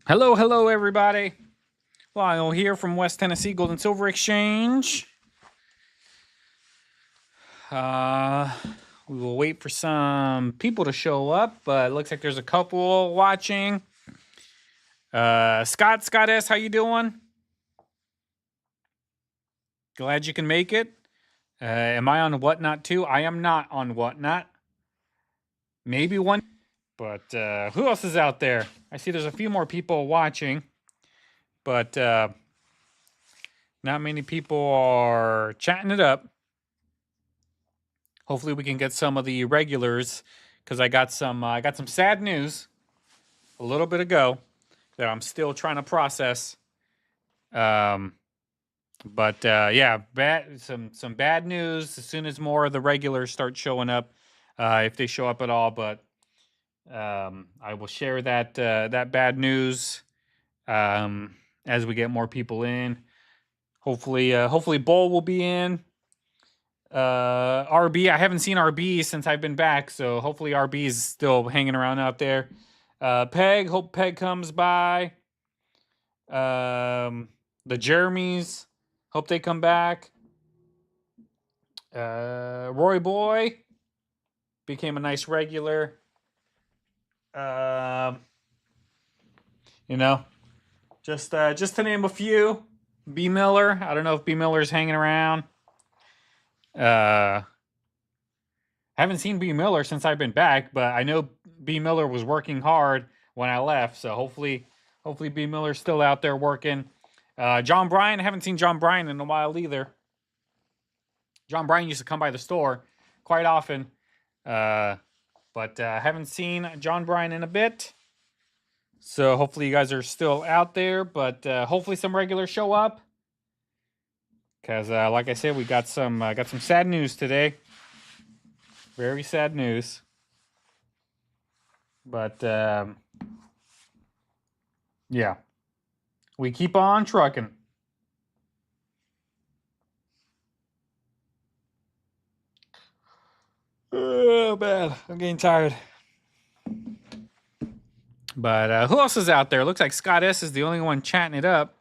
Hello, hello, everybody. Lyle here from West Tennessee Gold and Silver Exchange. Uh, we will wait for some people to show up, but it looks like there's a couple watching. Scott S, how you doing? Glad you can make it. Am I on Whatnot too? I am not on Whatnot. Maybe one, but who else is out there? I see there's a few more people watching, but not many people are chatting it up. Hopefully we can get some of the regulars, because I got some sad news a little bit ago that I'm still trying to process. But yeah, some bad news as soon as more of the regulars start showing up, if they show up at all. But I will share that that bad news as we get more people in. Hopefully Bull will be in. RB, I haven't seen RB since I've been back, so hopefully RB is still hanging around out there. Peg, hope Peg comes by. The Jeremys, hope they come back. Roy Boy became a nice regular. You know, just to name a few. B Miller, I don't know if B Miller's hanging around. Haven't seen B Miller since I've been back, but I know B Miller was working hard when I left, so hopefully B Miller's still out there working. John Bryan, I haven't seen John Bryan in a while either. John Bryan used to come by the store quite often, but haven't seen John Bryan in a bit. So hopefully you guys are still out there, but hopefully some regulars show up. Because like I said, we got some sad news today. Very sad news. But yeah, we keep on trucking. Oh, man, I'm getting tired. But who else is out there? Looks like Scott S is the only one chatting it up.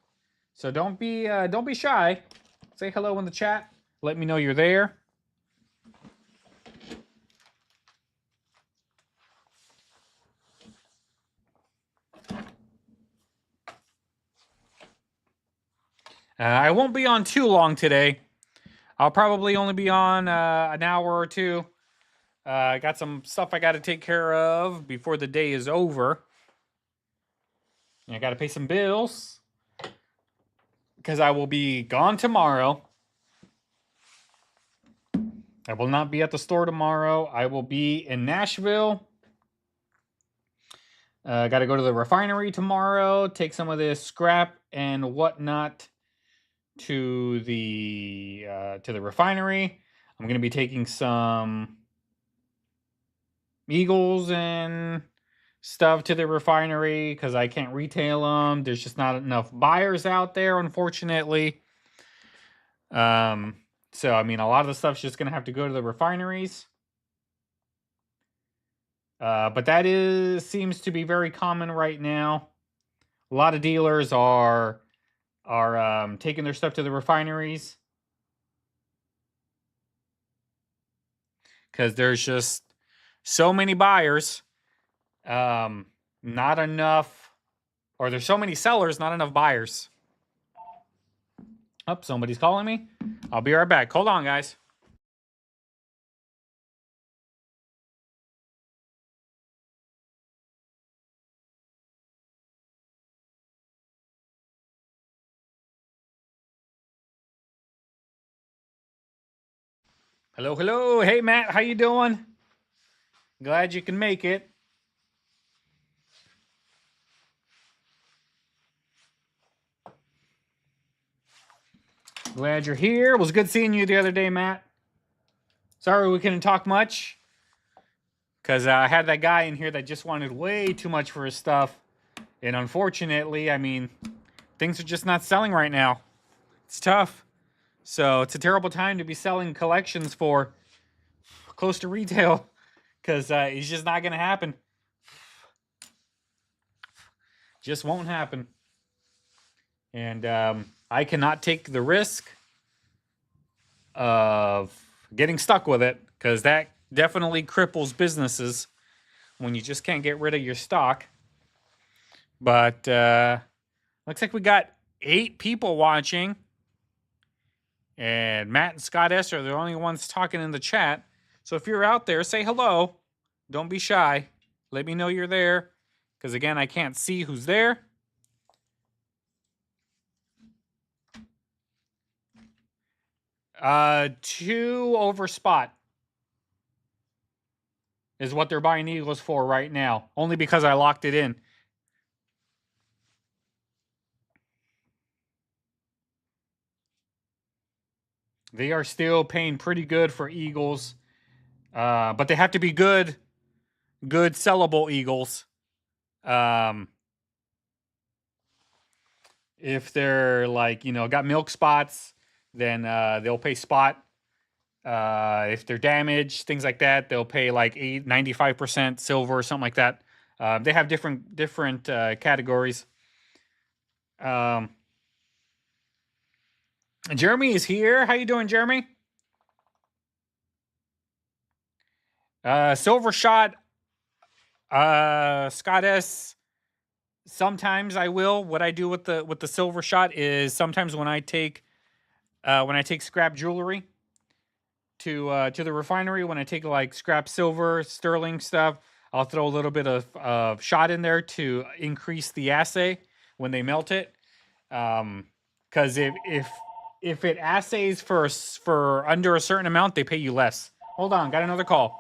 So don't be shy. Say hello in the chat. Let me know you're there. I won't be on too long today. I'll probably only be on an hour or two. I got some stuff I got to take care of before the day is over. I got to pay some bills because I will be gone tomorrow. I will not be at the store tomorrow. I will be in Nashville. Got to go to the refinery tomorrow, take some of this scrap and whatnot to the refinery. I'm going to be taking some Eagles and stuff to the refinery because I can't retail them. There's just not enough buyers out there, unfortunately. So I mean, a lot of the stuff's just going to have to go to the refineries. But that seems to be very common right now. A lot of dealers are taking their stuff to the refineries because there's just so many buyers, not enough, or there's so many sellers, not enough buyers. Oh, somebody's calling me. I'll be right back. Hold on, guys. Hello, hello. Hey, Matt, how you doing? Glad you can make it. Glad you're here. It was good seeing you the other day, Matt. Sorry we couldn't talk much because I had that guy in here that just wanted way too much for his stuff. And unfortunately, I mean, things are just not selling right now. It's tough. So it's a terrible time to be selling collections for close to retail because it's just not going to happen. Just won't happen. And I cannot take the risk of getting stuck with it, because that definitely cripples businesses when you just can't get rid of your stock. But looks like we got 8 people watching. And Matt and Scott S are the only ones talking in the chat. So if you're out there, say hello. Don't be shy. Let me know you're there. Because again, I can't see who's there. Two over spot is what they're buying Eagles for right now. Only because I locked it in. They are still paying pretty good for Eagles. But they have to be good sellable Eagles. If they're like, got milk spots, then they'll pay spot. If they're damaged, things like that, they'll pay like 95% silver or something like that. They have different categories. Jeremy is here. How you doing, Jeremy? Silver shot. Scott S. Sometimes I will. What I do with the silver shot is sometimes when I take scrap jewelry to the refinery, when I take like scrap silver, sterling stuff, I'll throw a little bit of shot in there to increase the assay when they melt it. Because if it assays for under a certain amount, they pay you less. Hold on, got another call.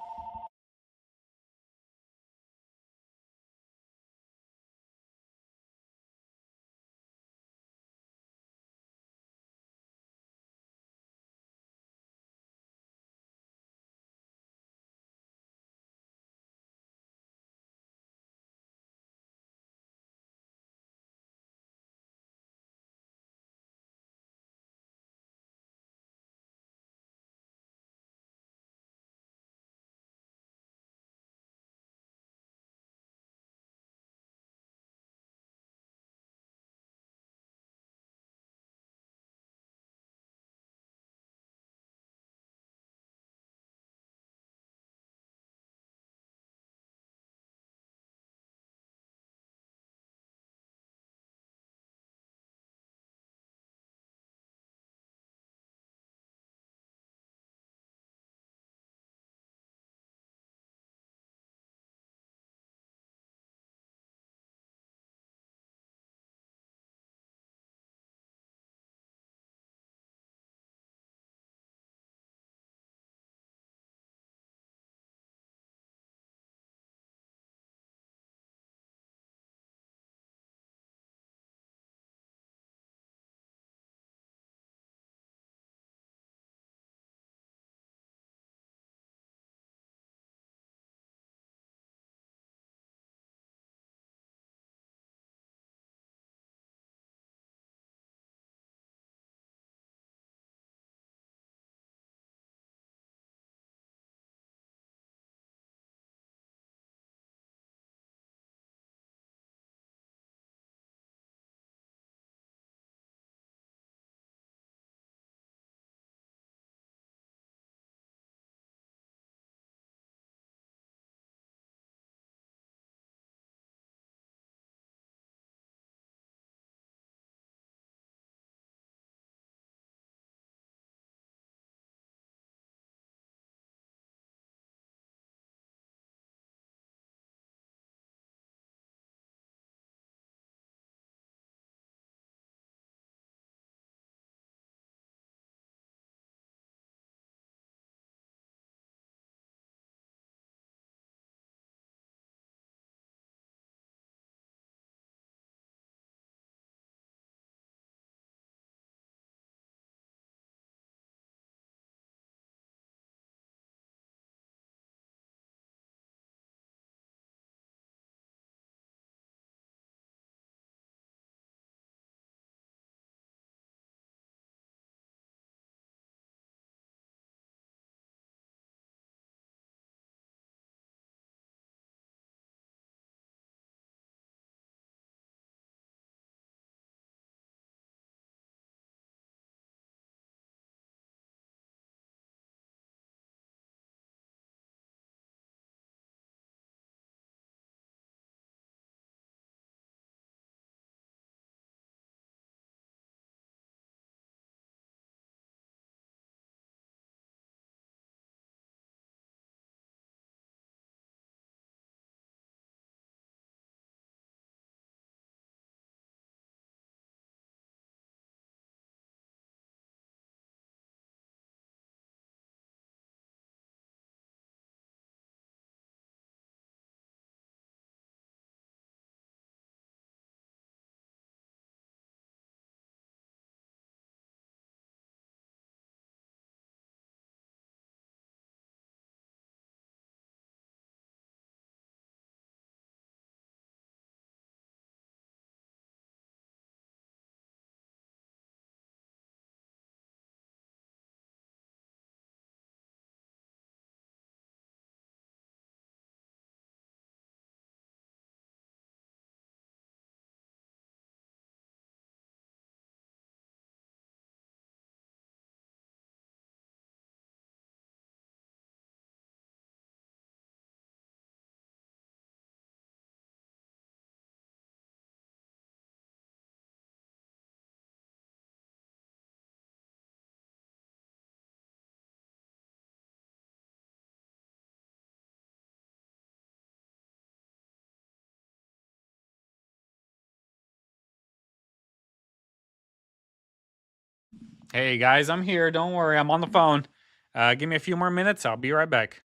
Hey guys, I'm here. Don't worry, I'm on the phone. Give me a few more minutes. I'll be right back.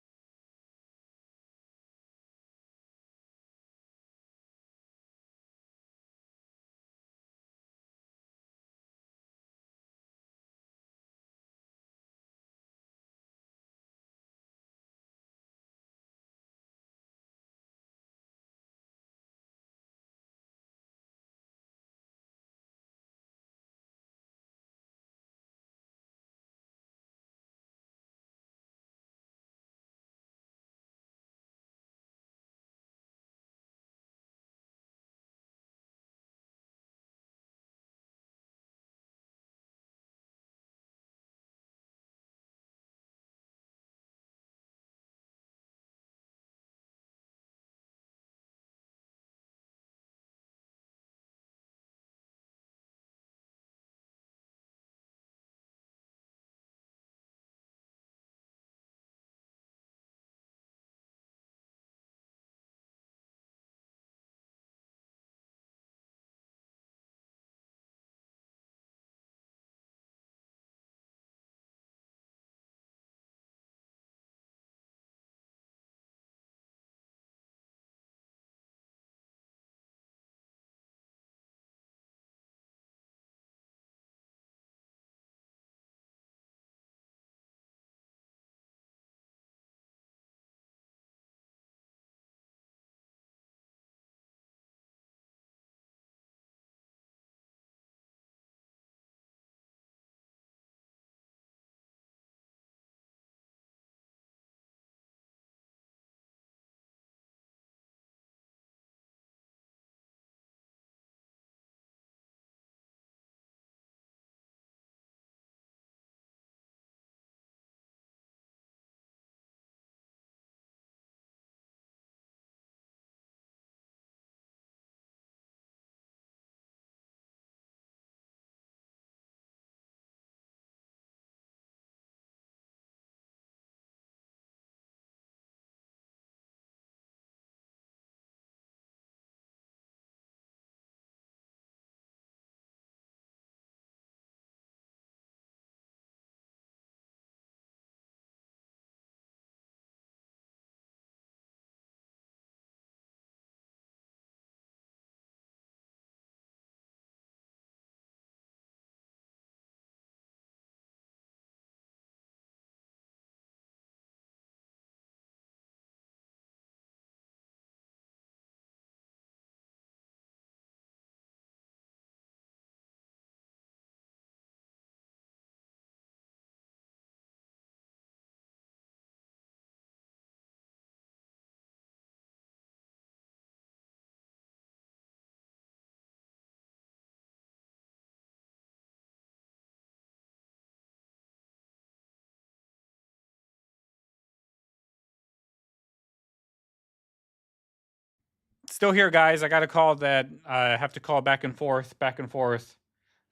Still here, guys. I got a call that I have to call back and forth, back and forth,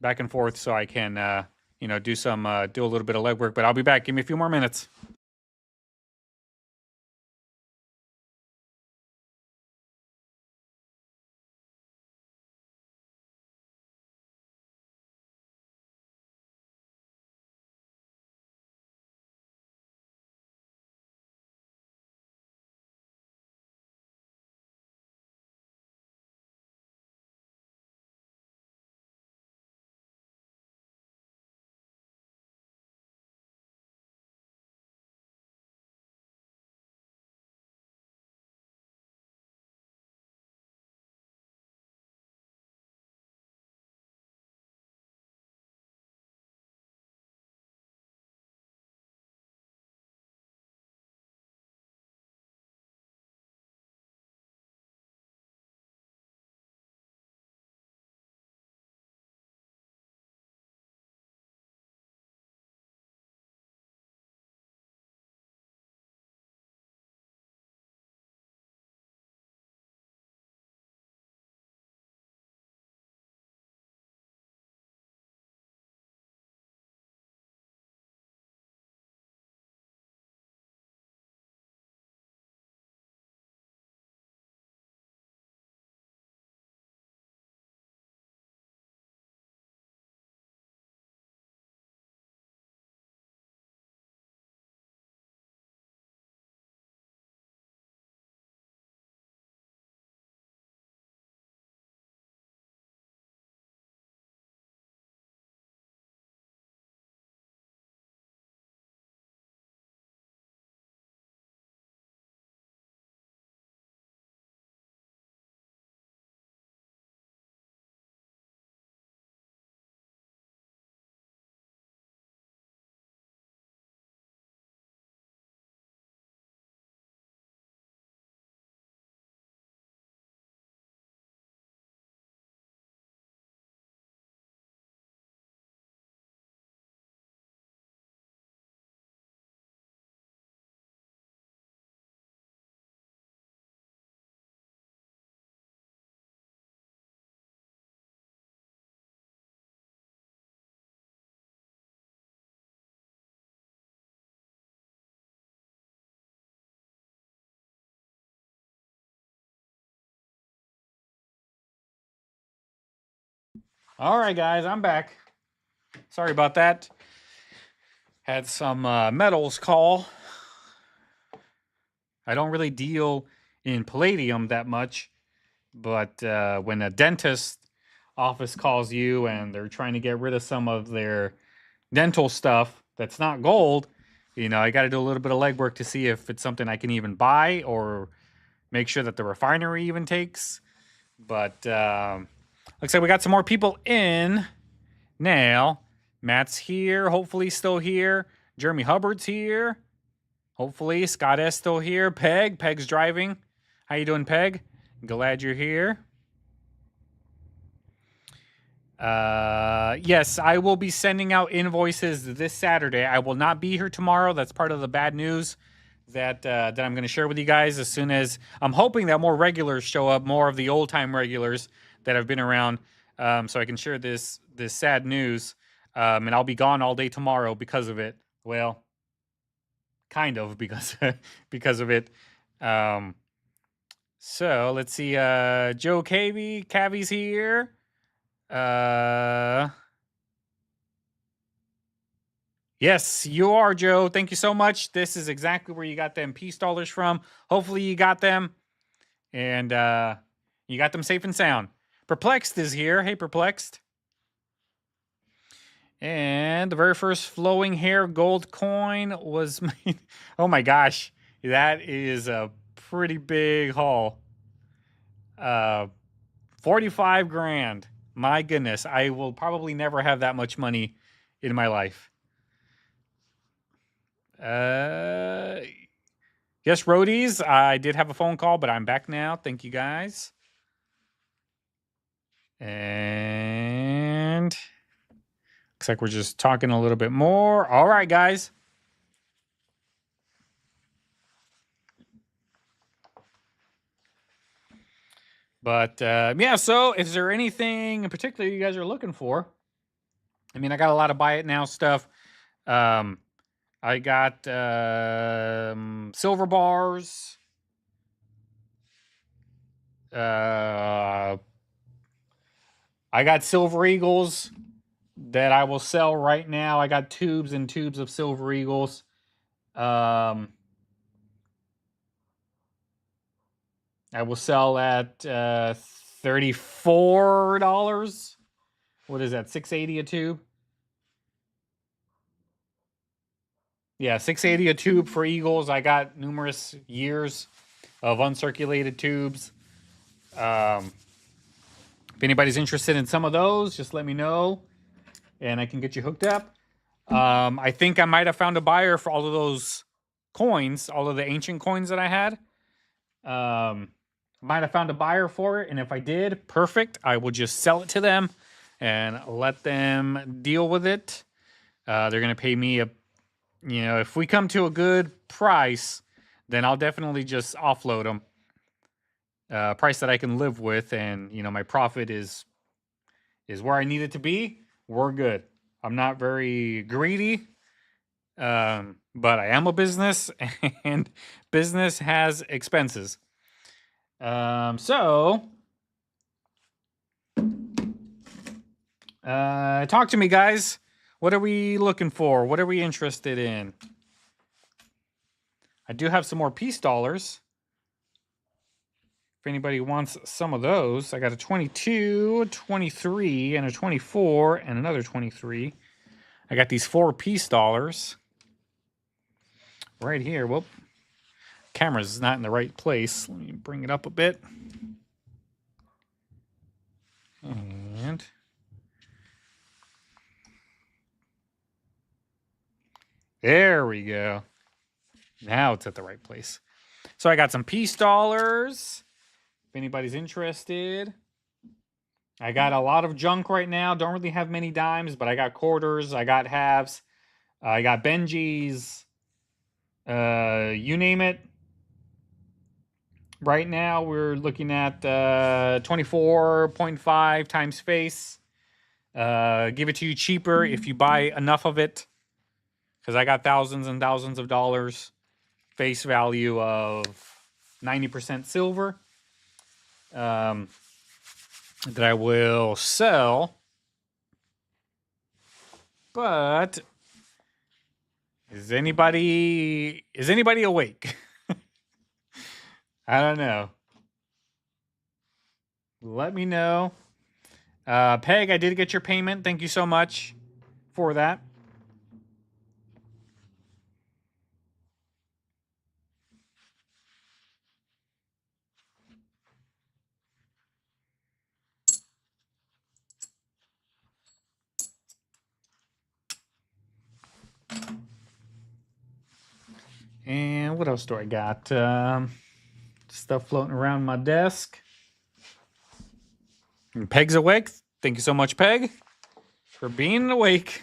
back and forth, so I can, do a little bit of legwork. But I'll be back. Give me a few more minutes. All right, guys, I'm back. Sorry about that. Had some metals call. I don't really deal in palladium that much, but when a dentist office calls you and they're trying to get rid of some of their dental stuff that's not gold, you know, I got to do a little bit of legwork to see if it's something I can even buy or make sure that the refinery even takes. But looks like we got some more people in now. Matt's here, hopefully still here. Jeremy Hubbard's here. Hopefully, Scott S still here. Peg's driving. How you doing, Peg? Glad you're here. Yes, I will be sending out invoices this Saturday. I will not be here tomorrow. That's part of the bad news that I'm going to share with you guys as soon as I'm hoping that more regulars show up, more of the old time regulars that have been around, so I can share this sad news. And I'll be gone all day tomorrow because of it. Well, kind of because because of it. So let's see. Joe Cavy's here. Yes, you are, Joe. Thank you so much. This is exactly where you got them peace dollars from. Hopefully you got them, and you got them safe and sound. Perplexed is here. Hey, Perplexed. And the very first flowing hair gold coin was made. Oh my gosh, that is a pretty big haul. 45 grand. My goodness, I will probably never have that much money in my life. Yes, roadies, I did have a phone call, but I'm back now. Thank you, guys. And looks like we're just talking a little bit more. All right, guys. But yeah, so is there anything in particular you guys are looking for? I mean, I got a lot of buy it now stuff. I got silver bars. I got silver eagles that I will sell right now. I got tubes and tubes of silver eagles. I will sell at $34. What is that? $6.80 a tube? Yeah, $6.80 a tube for eagles. I got numerous years of uncirculated tubes. If anybody's interested in some of those, just let me know and I can get you hooked up. I think I might have found a buyer for all of those coins, all of the ancient coins that I had. Might have found a buyer for it, and if I did, perfect. I will just sell it to them and let them deal with it. They're gonna pay me if we come to a good price, then I'll definitely just offload them. Price that I can live with, and my profit is where I need it to be. We're good. I'm not very greedy, but I am a business, and business has expenses. So talk to me, guys. What are we looking for? What are we interested in? I do have some more peace dollars. If anybody wants some of those, I got a 22, a 23, and a 24, and another 23. I got these 4 peace dollars right here. Whoop. Camera's not in the right place. Let me bring it up a bit. And there we go. Now it's at the right place. So I got some peace dollars. If anybody's interested. I got a lot of junk right now. Don't really have many dimes, but I got quarters. I got halves. I got Benjis. You name it. Right now, we're looking at 24.5 times face. Give it to you cheaper if you buy enough of it. Because I got thousands and thousands of dollars. Face value of 90% silver. That I will sell But is anybody awake? I don't know. Let me know. Peg, I did get your payment. Thank you so much for that. And what else do I got? Stuff floating around my desk. And Peg's awake. Thank you so much, Peg, for being awake.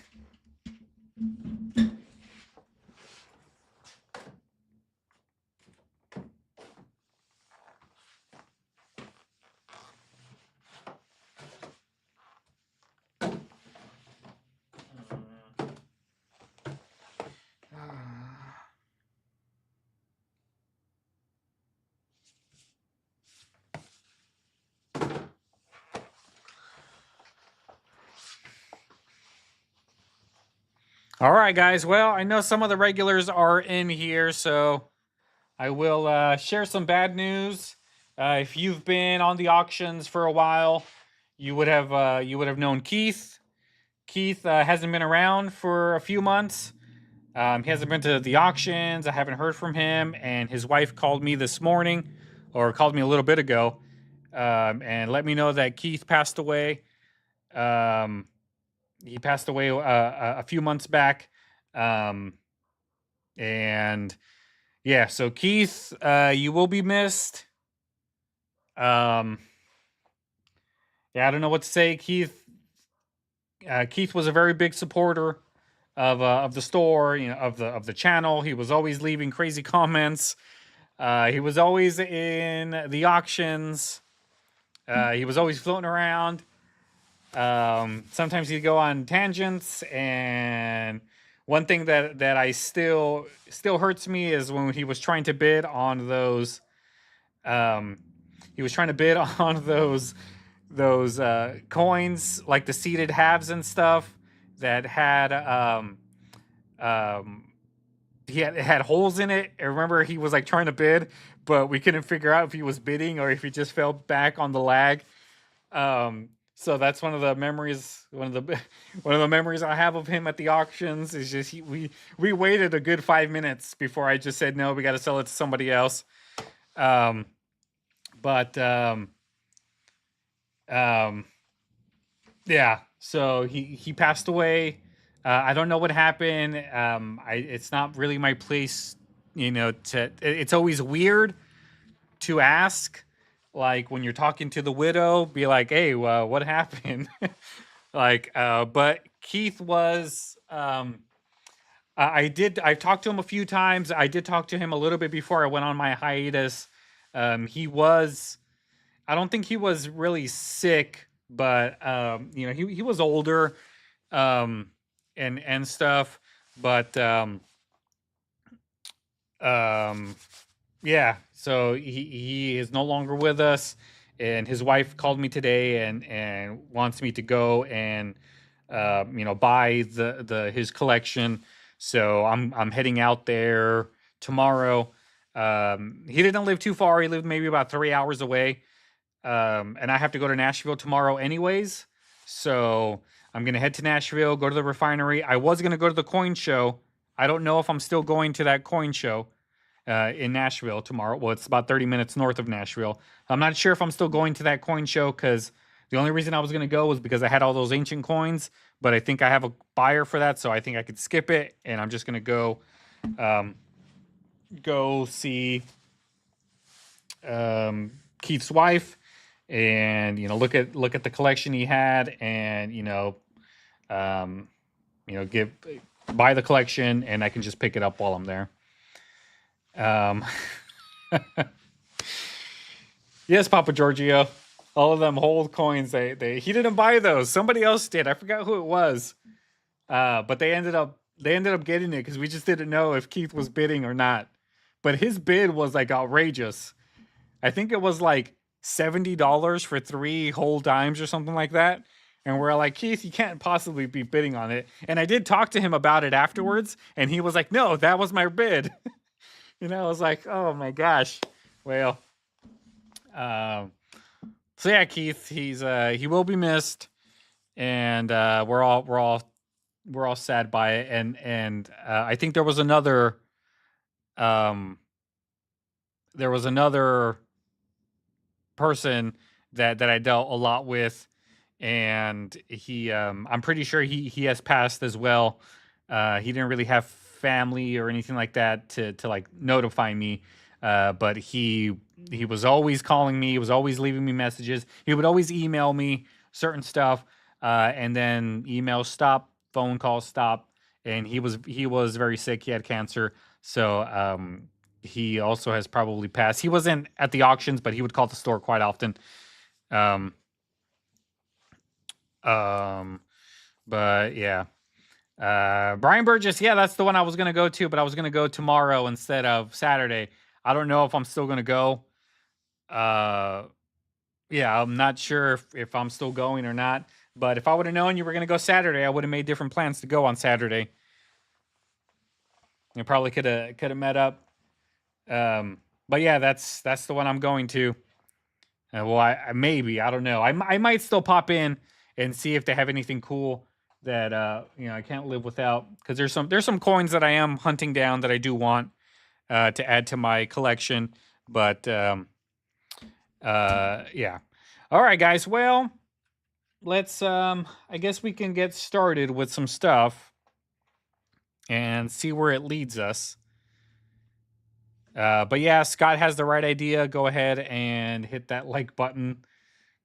All right, guys. Well, I know some of the regulars are in here, so I will share some bad news. If you've been on the auctions for a while, you would have known Keith. Keith hasn't been around for a few months. He hasn't been to the auctions. I haven't heard from him, and his wife called me this morning, or called me a little bit ago, and let me know that Keith passed away. He passed away a few months back, and yeah. So Keith, you will be missed. Yeah, I don't know what to say. Keith was a very big supporter of the store, of the channel. He was always leaving crazy comments. He was always in the auctions. He was always floating around. Sometimes he'd go on tangents, and one thing that I still hurts me is when he was trying to bid on those. He was trying to bid on those coins, like the seeded halves and stuff that had he had holes in it. I remember he was like trying to bid, but we couldn't figure out if he was bidding or if he just fell back on the lag. So that's one of the memories. One of the memories I have of him at the auctions is just we waited a good 5 minutes before I just said no, we got to sell it to somebody else. Yeah. So he passed away. I don't know what happened. It's not really my place, it's always weird to ask, like when you're talking to the widow, be like, hey, well, what happened? But Keith was, I've talked to him a few times. I did talk to him a little bit before I went on my hiatus. I don't think he was really sick, but, he was older, and stuff, but, yeah, so he is no longer with us, and his wife called me today and wants me to go and buy his collection. So I'm heading out there tomorrow. He didn't live too far. He lived maybe about 3 hours away. And I have to go to Nashville tomorrow anyways. So I'm going to head to Nashville, go to the refinery. I was going to go to the coin show. I don't know if I'm still going to that coin show in Nashville tomorrow. Well, it's about 30 minutes north of Nashville. I'm not sure if I'm still going to that coin show, because the only reason I was going to go was because I had all those ancient coins, but I think I have a buyer for that, so I think I could skip it, and I'm just going to go see Keith's wife, and look at the collection he had, and buy the collection, and I can just pick it up while I'm there. Yes, Papa Giorgio. All of them hold coins. He didn't buy those. Somebody else did. I forgot who it was. But they ended up getting it because we just didn't know if Keith was bidding or not. But his bid was like outrageous. I think it was like $70 for 3 whole dimes or something like that. And we're like, Keith, you can't possibly be bidding on it. And I did talk to him about it afterwards, and he was like, no, that was my bid. I was like, oh my gosh. Well, so yeah, Keith, he will be missed, and we're all sad by it. And I think um, there was another person that I dealt a lot with, and I'm pretty sure he has passed as well. He didn't really have family or anything like that to like notify me, but he was always calling me. He was always leaving me messages. He would always email me certain stuff, and then emails stop, phone calls stop, and he was very sick. He had cancer, so he also has probably passed. He wasn't at the auctions, but he would call the store quite often. Um, um, but yeah. Brian Burgess, yeah, that's the one I was gonna go to, but I was gonna go tomorrow instead of Saturday. I don't know if I'm still gonna go. Uh, yeah, I'm not sure if I'm still going or not. But if I would have known you were gonna go Saturday, I would have made different plans to go on Saturday. You probably could have met up. But yeah, that's the one I'm going to. Well, I maybe I don't know. I might still pop in and see if they have anything cool that I can't live without, because there's some coins that I am hunting down that I do want to add to my collection. But yeah. All right, guys. Well, let's I guess we can get started with some stuff and see where it leads us. But yeah, Scott has the right idea. Go ahead and hit that like button.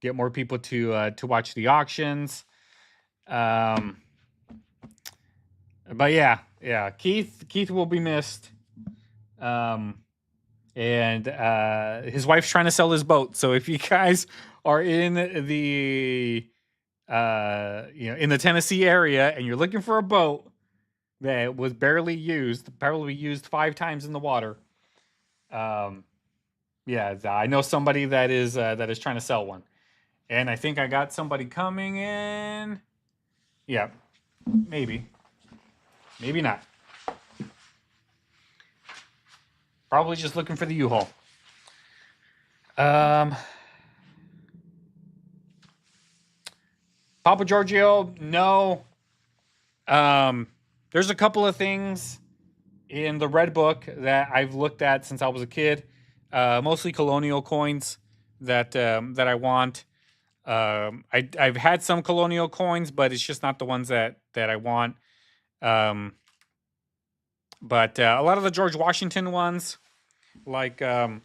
Get more people to watch the auctions. But yeah, Keith will be missed. And his wife's trying to sell his boat. So if you guys are in the in the Tennessee area and you're looking for a boat that was barely used, probably used 5 times in the water, yeah, I know somebody that is trying to sell one. And I think I got somebody coming in. Yeah, maybe. Maybe not. Probably just looking for the U-Haul. Papa Giorgio, no. There's a couple of things in the red book that I've looked at since I was a kid. Mostly colonial coins that I want. I've had some colonial coins, but it's just not the ones that I want. But a lot of the George Washington ones, like the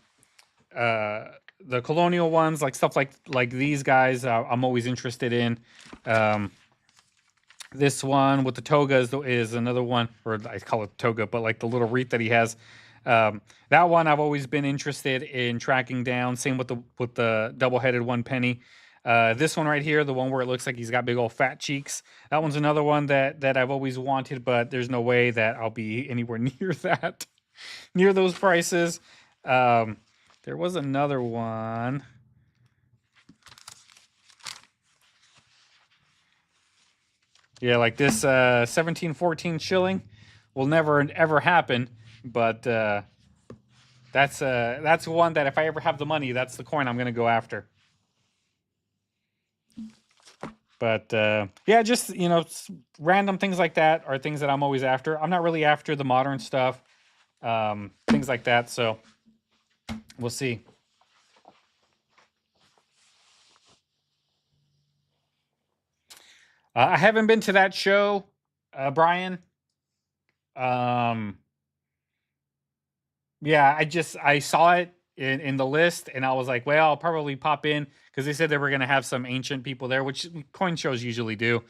colonial ones, like stuff like these guys, I'm always interested in. This one with the toga is another one, or I call it toga, but like the little wreath that he has. That one I've always been interested in tracking down. Same with the double-headed 1 penny. This one right here, the one where it looks like he's got big old fat cheeks. That one's another one that I've always wanted, but there's no way that I'll be anywhere near that, near those prices. There was another one. Yeah, like this 1714 shilling will never ever happen, but that's one that if I ever have the money, that's the coin I'm going to go after. But yeah, just random things like that are things that I'm always after. I'm not really after the modern stuff, things like that. So we'll see. I haven't been to that show, Brian. Yeah, I saw it in the list, and I was like, well, I'll probably pop in because they said they were going to have some ancient people there, which coin shows usually do.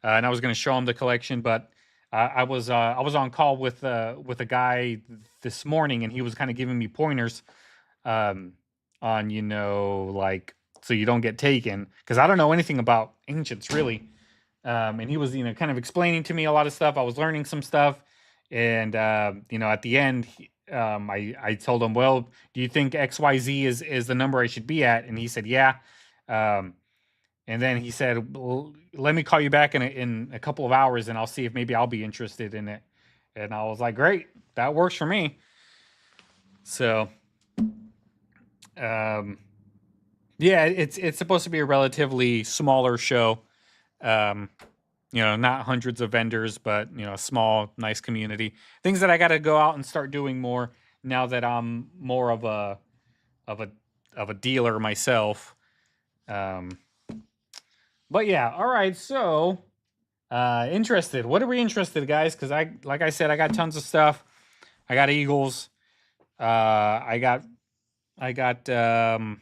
And I was going to show them the collection, but I was on call with a guy this morning, and he was kind of giving me pointers on like so you don't get taken, because I don't know anything about ancients really. And he was kind of explaining to me a lot of stuff. I was learning some stuff, and at the end, I told him, well, do you think XYZ is the number I should be at? And he said, yeah. And then he said, well, let me call you back in a couple of hours and I'll see if maybe I'll be interested in it. And I was like, great, that works for me. So, um, yeah, it's supposed to be a relatively smaller show. Um, not hundreds of vendors, but a small, nice community. Things that I got to go out and start doing more now that I'm more of a of a dealer myself. Um, but yeah, all right. So, interested. What are we interested, guys? Because like I said, I got tons of stuff. I got Eagles. I got I got um,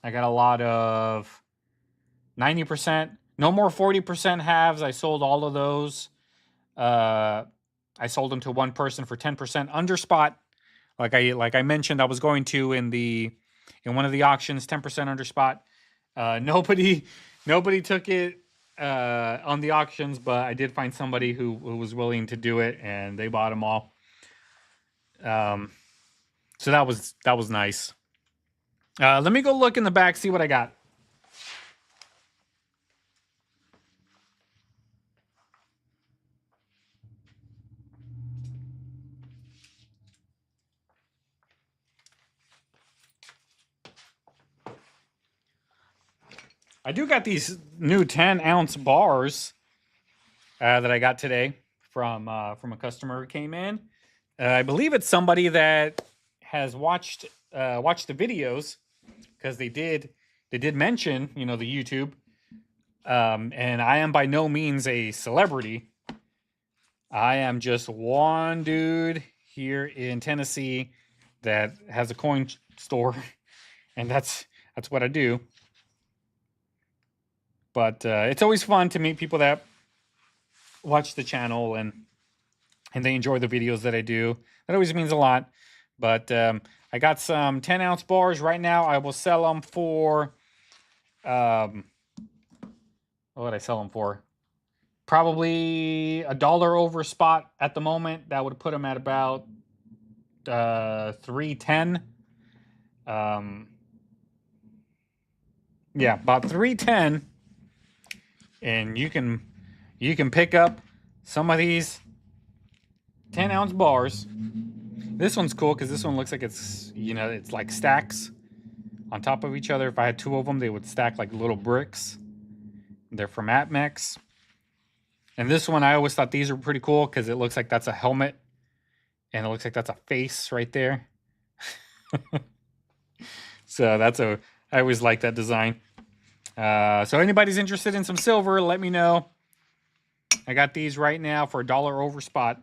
I got a lot of 90%. No more 40% halves. I sold all of those. Uh, I sold them to one person for 10% under spot. Like I mentioned, I was going to in one of the auctions, 10% under spot. Nobody took it on the auctions, but I did find somebody who was willing to do it, and they bought them all. So that was nice. Let me go look in the back, see what I got. I do got these new 10-ounce bars that I got today from a customer who came in. I believe it's somebody that has watched the videos because they did mention the YouTube. And I am by no means a celebrity. I am just one dude here in Tennessee that has a coin store, and that's what I do. But it's always fun to meet people that watch the channel and they enjoy the videos that I do. That always means a lot. But I got some 10-ounce bars right now. I will sell them for what would I sell them for? Probably $1 over spot at the moment. That would put them at about 310. Yeah, about 310. And you can pick up some of these 10-ounce bars. This one's cool because this one looks like it's like stacks on top of each other. If I had two of them, they would stack like little bricks. They're from Atmex. And this one, I always thought these were pretty cool because it looks like that's a helmet. And it looks like that's a face right there. So I always like that design. So anybody's interested in some silver, let me know. I got these right now for $1 over spot.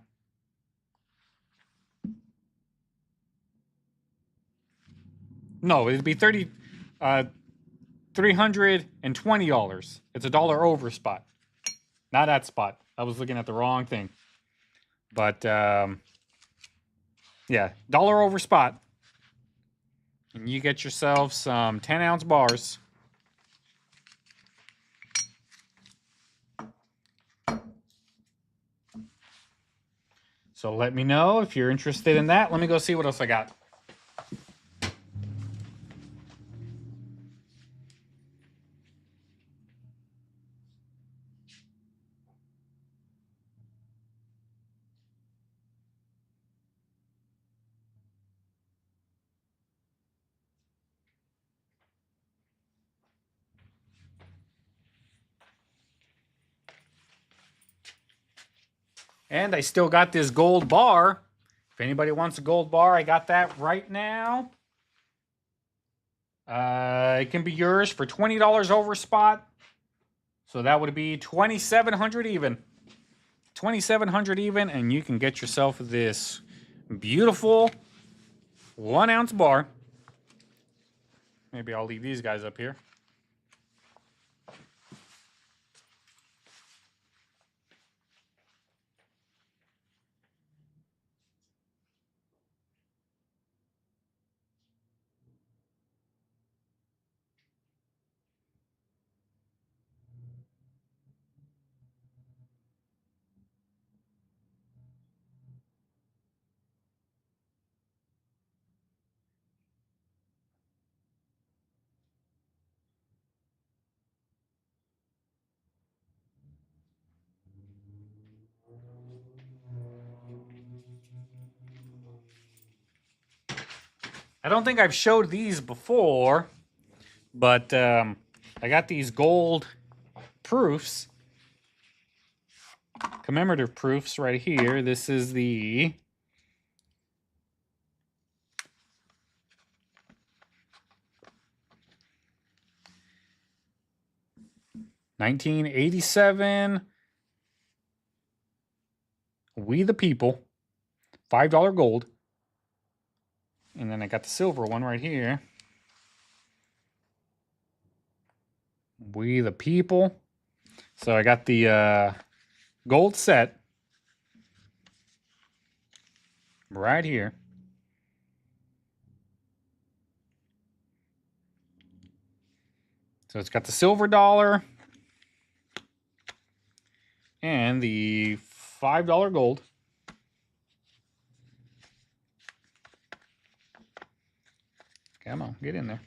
No, it'd be $320. It's $1 over spot. Not at spot. I was looking at the wrong thing. But yeah, $1 over spot. And you get yourself some 10-ounce bars. So let me know if you're interested in that. Let me go see what else I got. And I still got this gold bar. If anybody wants a gold bar, I got that right now. It can be yours for $20 over spot. So that would be 2,700 even. 2,700 even, and you can get yourself this beautiful 1-ounce bar. Maybe I'll leave these guys up here. I don't think I've showed these before, but I got these gold proofs, commemorative proofs right here. This is the $1987 We the People, $5 gold. And then I got the silver one right here. We the People. So I got the gold set right here. So it's got the silver dollar and the $5 gold. Come on, get in there.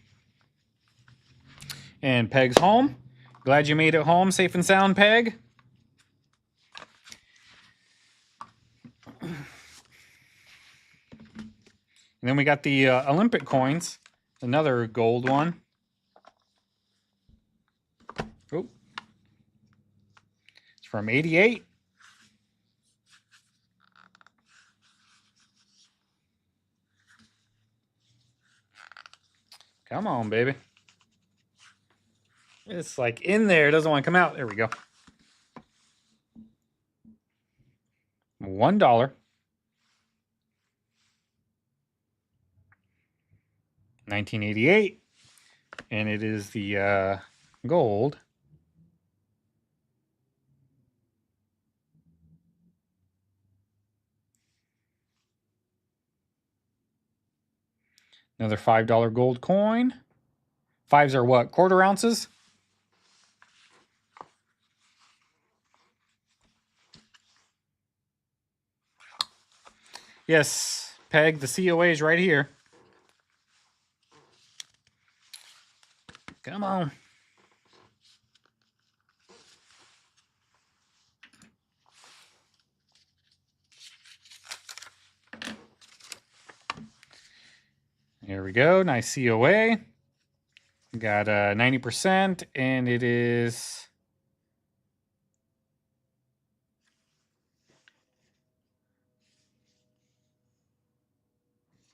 And Peg's home. Glad you made it home safe and sound, Peg. And then we got the Olympic coins, another gold one. Oh, it's from '88. Come on, baby. It's like in there, it doesn't want to come out. There we go. $1. 1988. And it is the gold. Another $5 gold coin. Fives are what? Quarter ounces? Yes, Peg, the COA is right here. Come on. Here we go. Nice COA. Got 90%, and it is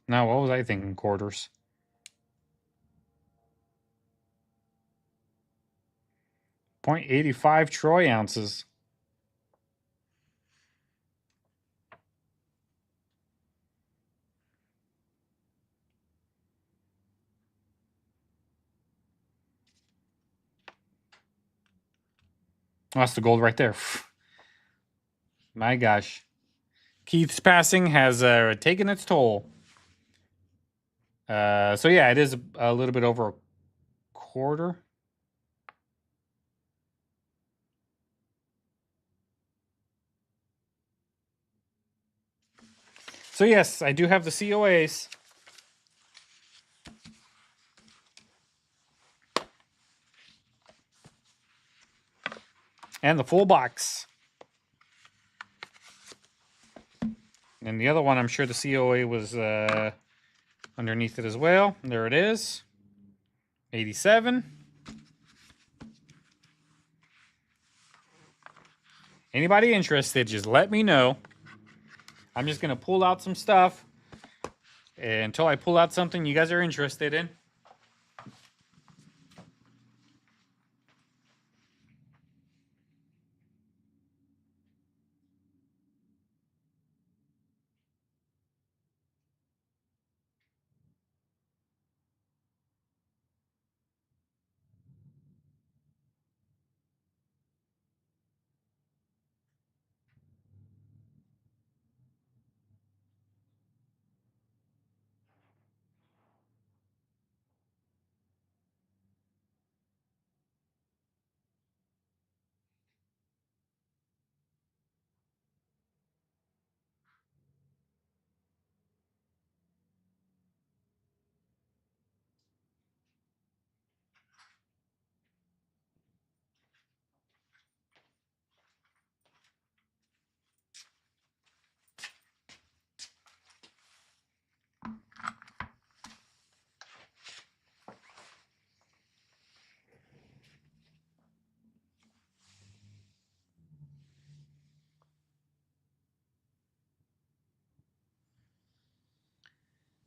now. What was I thinking? Quarters. 0.85 troy ounces. Oh, that's the gold right there. My gosh. Keith's passing has taken its toll. So yeah, it is a little bit over a quarter. So yes, I do have the COAs. And the full box. And the other one, I'm sure the COA was underneath it as well. There it is. 87. Anybody interested, just let me know. I'm just going to pull out some stuff until I pull out something you guys are interested in.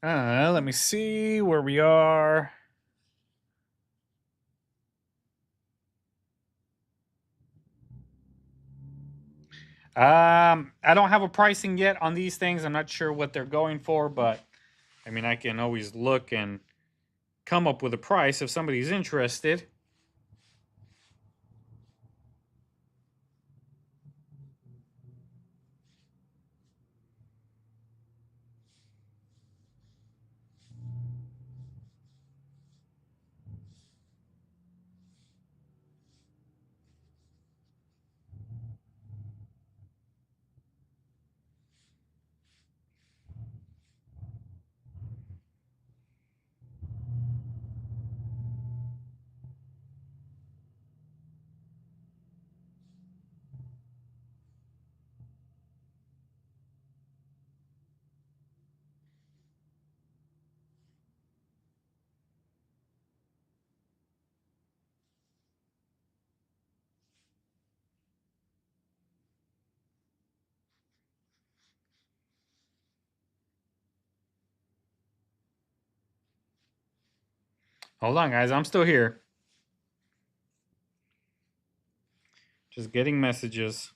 Let me see where we are. I don't have a pricing yet on these things. I'm not sure what they're going for, but I mean, I can always look and come up with a price if somebody's interested. Hold on, guys. I'm still here. Just getting messages.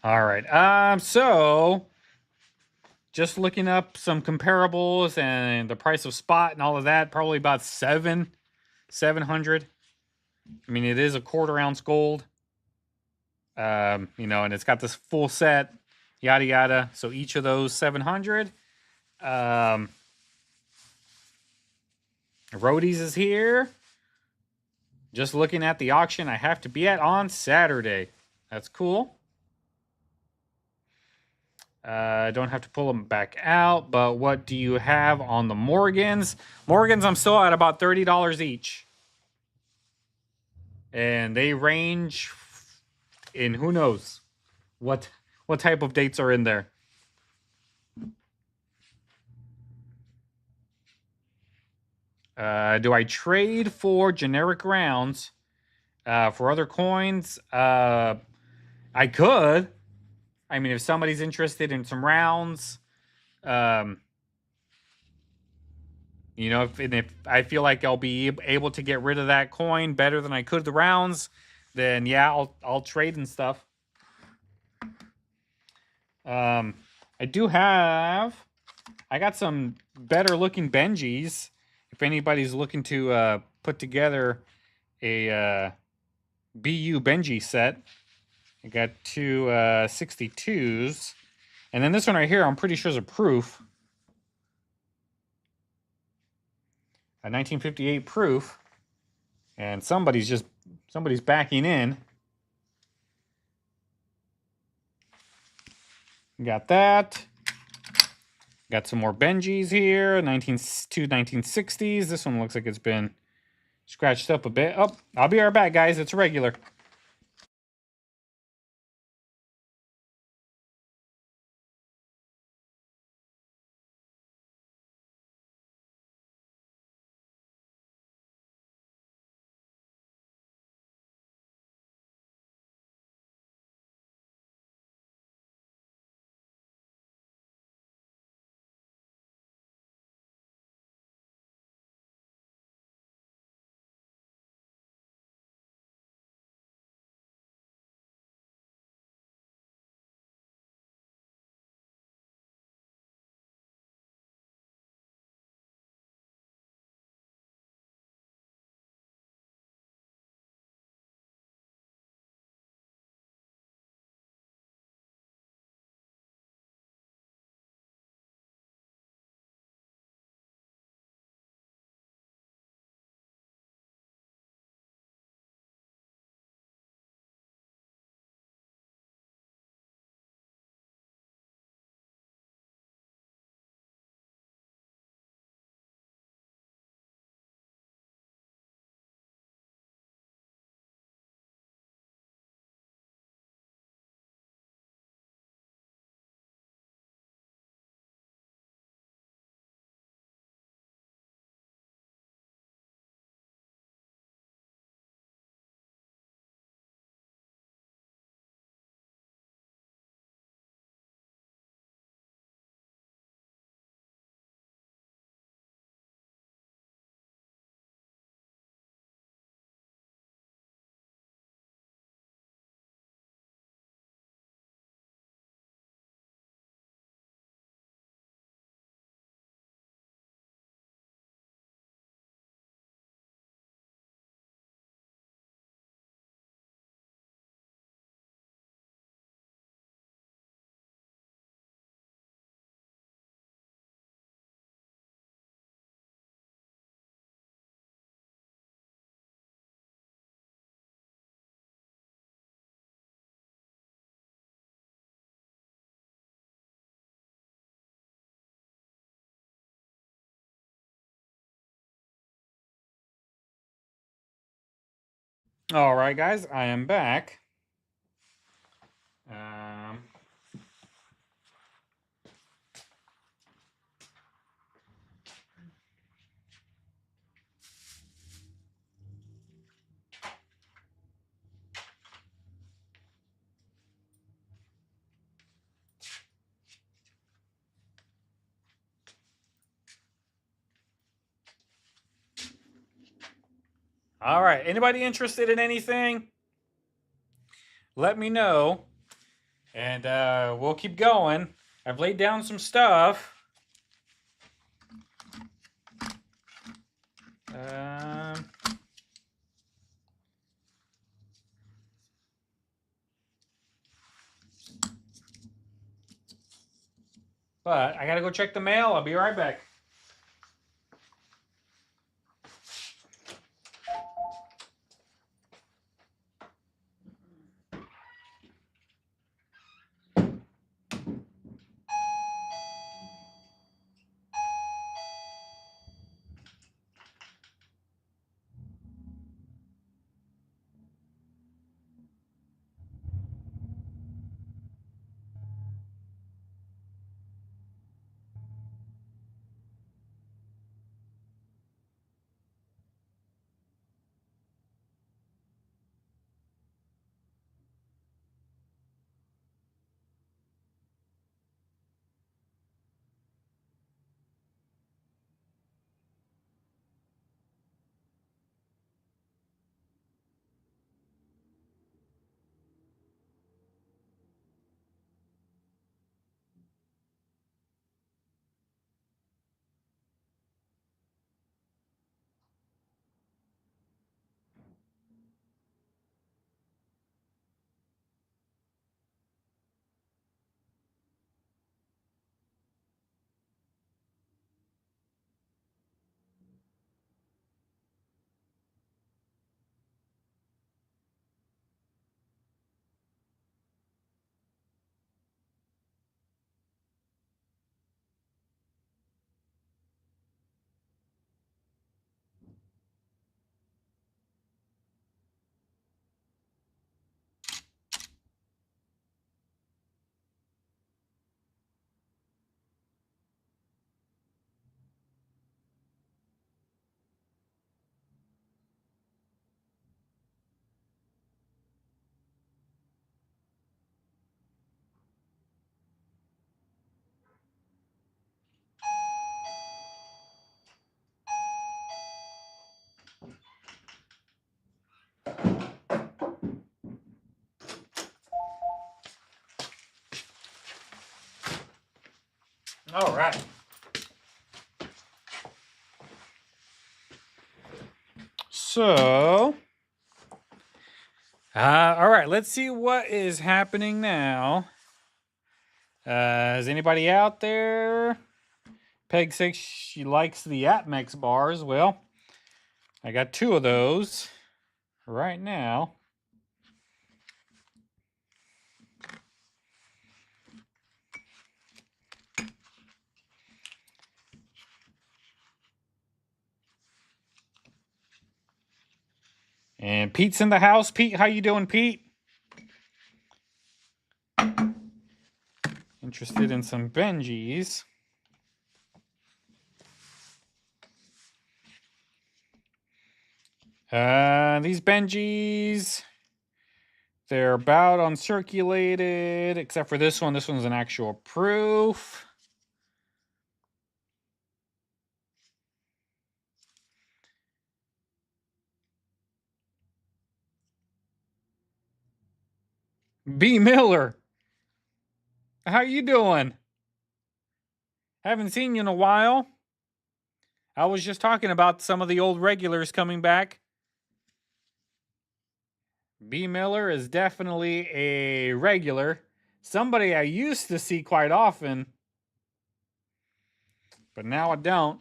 All right. So just looking up some comparables and the price of spot and all of that, probably about 700. I mean, it is a quarter ounce gold. You know, and it's got this full set, yada yada. So each of those 700. Roadies is here. Just looking at the auction I have to be at on Saturday. That's cool. I don't have to pull them back out, but what do you have on the Morgans? Morgans, I'm still at about $30 each. And they range in who knows what type of dates are in there. Do I trade for generic rounds for other coins? I could. I mean, if somebody's interested in some rounds, you know, if I feel like I'll be able to get rid of that coin better than I could the rounds, then yeah, I'll trade and stuff. I do have. I got some better looking Benjis. If anybody's looking to put together a BU Benji set, I got two 62s, and then this one right here, I'm pretty sure is a proof. A 1958 proof, and somebody's backing in. Got that. Got some more Benjis here. 1960s. This one looks like it's been scratched up a bit. Oh, I'll be right back, guys. It's a regular. All right, guys, I am back. Um, all right, anybody interested in anything? Let me know, and we'll keep going. I've laid down some stuff. Um, but I gotta go check the mail. I'll be right back. All right. So, all right, let's see what is happening now. Is anybody out there? Peg says she likes the Atmex bars. Well, I got 2 of those right now. And Pete's in the house. Pete, how you doing, Pete? Interested in some Benjis. These Benjis, they're about uncirculated, except for this one. This one's an actual proof. B. Miller, how you doing? Haven't seen you in a while. I was just talking about some of the old regulars coming back. B. Miller is definitely a regular. Somebody I used to see quite often, but now I don't.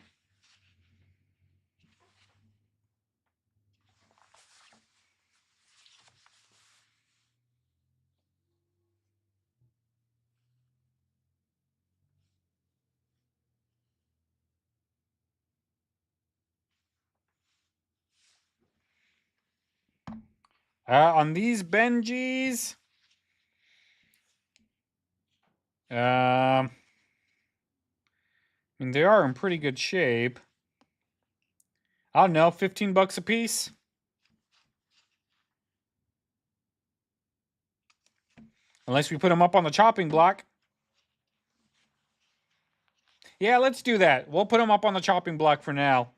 On these Benjis, I mean, they are in pretty good shape. I don't know, 15 bucks a piece. Unless we put them up on the chopping block. Yeah, let's do that. We'll put them up on the chopping block for now.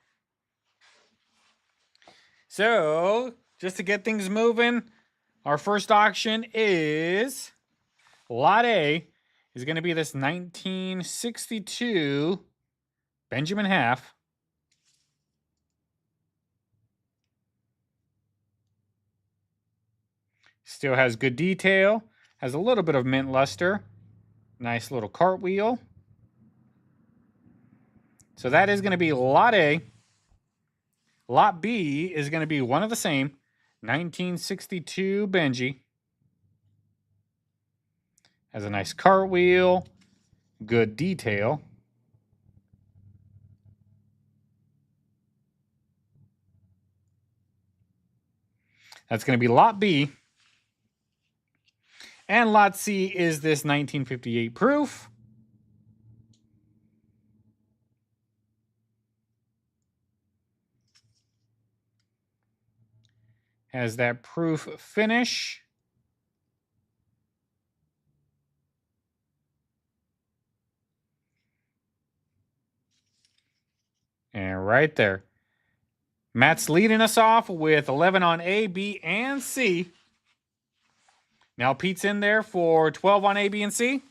So, just to get things moving, our first auction is Lot A is going to be this 1962 Benjamin half. Still has good detail. Has a little bit of mint luster. Nice little cartwheel. So that is going to be Lot A. Lot B is going to be one of the same. 1962 Benji. Has a nice cartwheel. Good detail. That's going to be Lot B. And Lot C is this 1958 proof. Has that proof finish. And right there. Matt's leading us off with 11 on A, B, and C. Now Pete's in there for 12 on A, B, and C.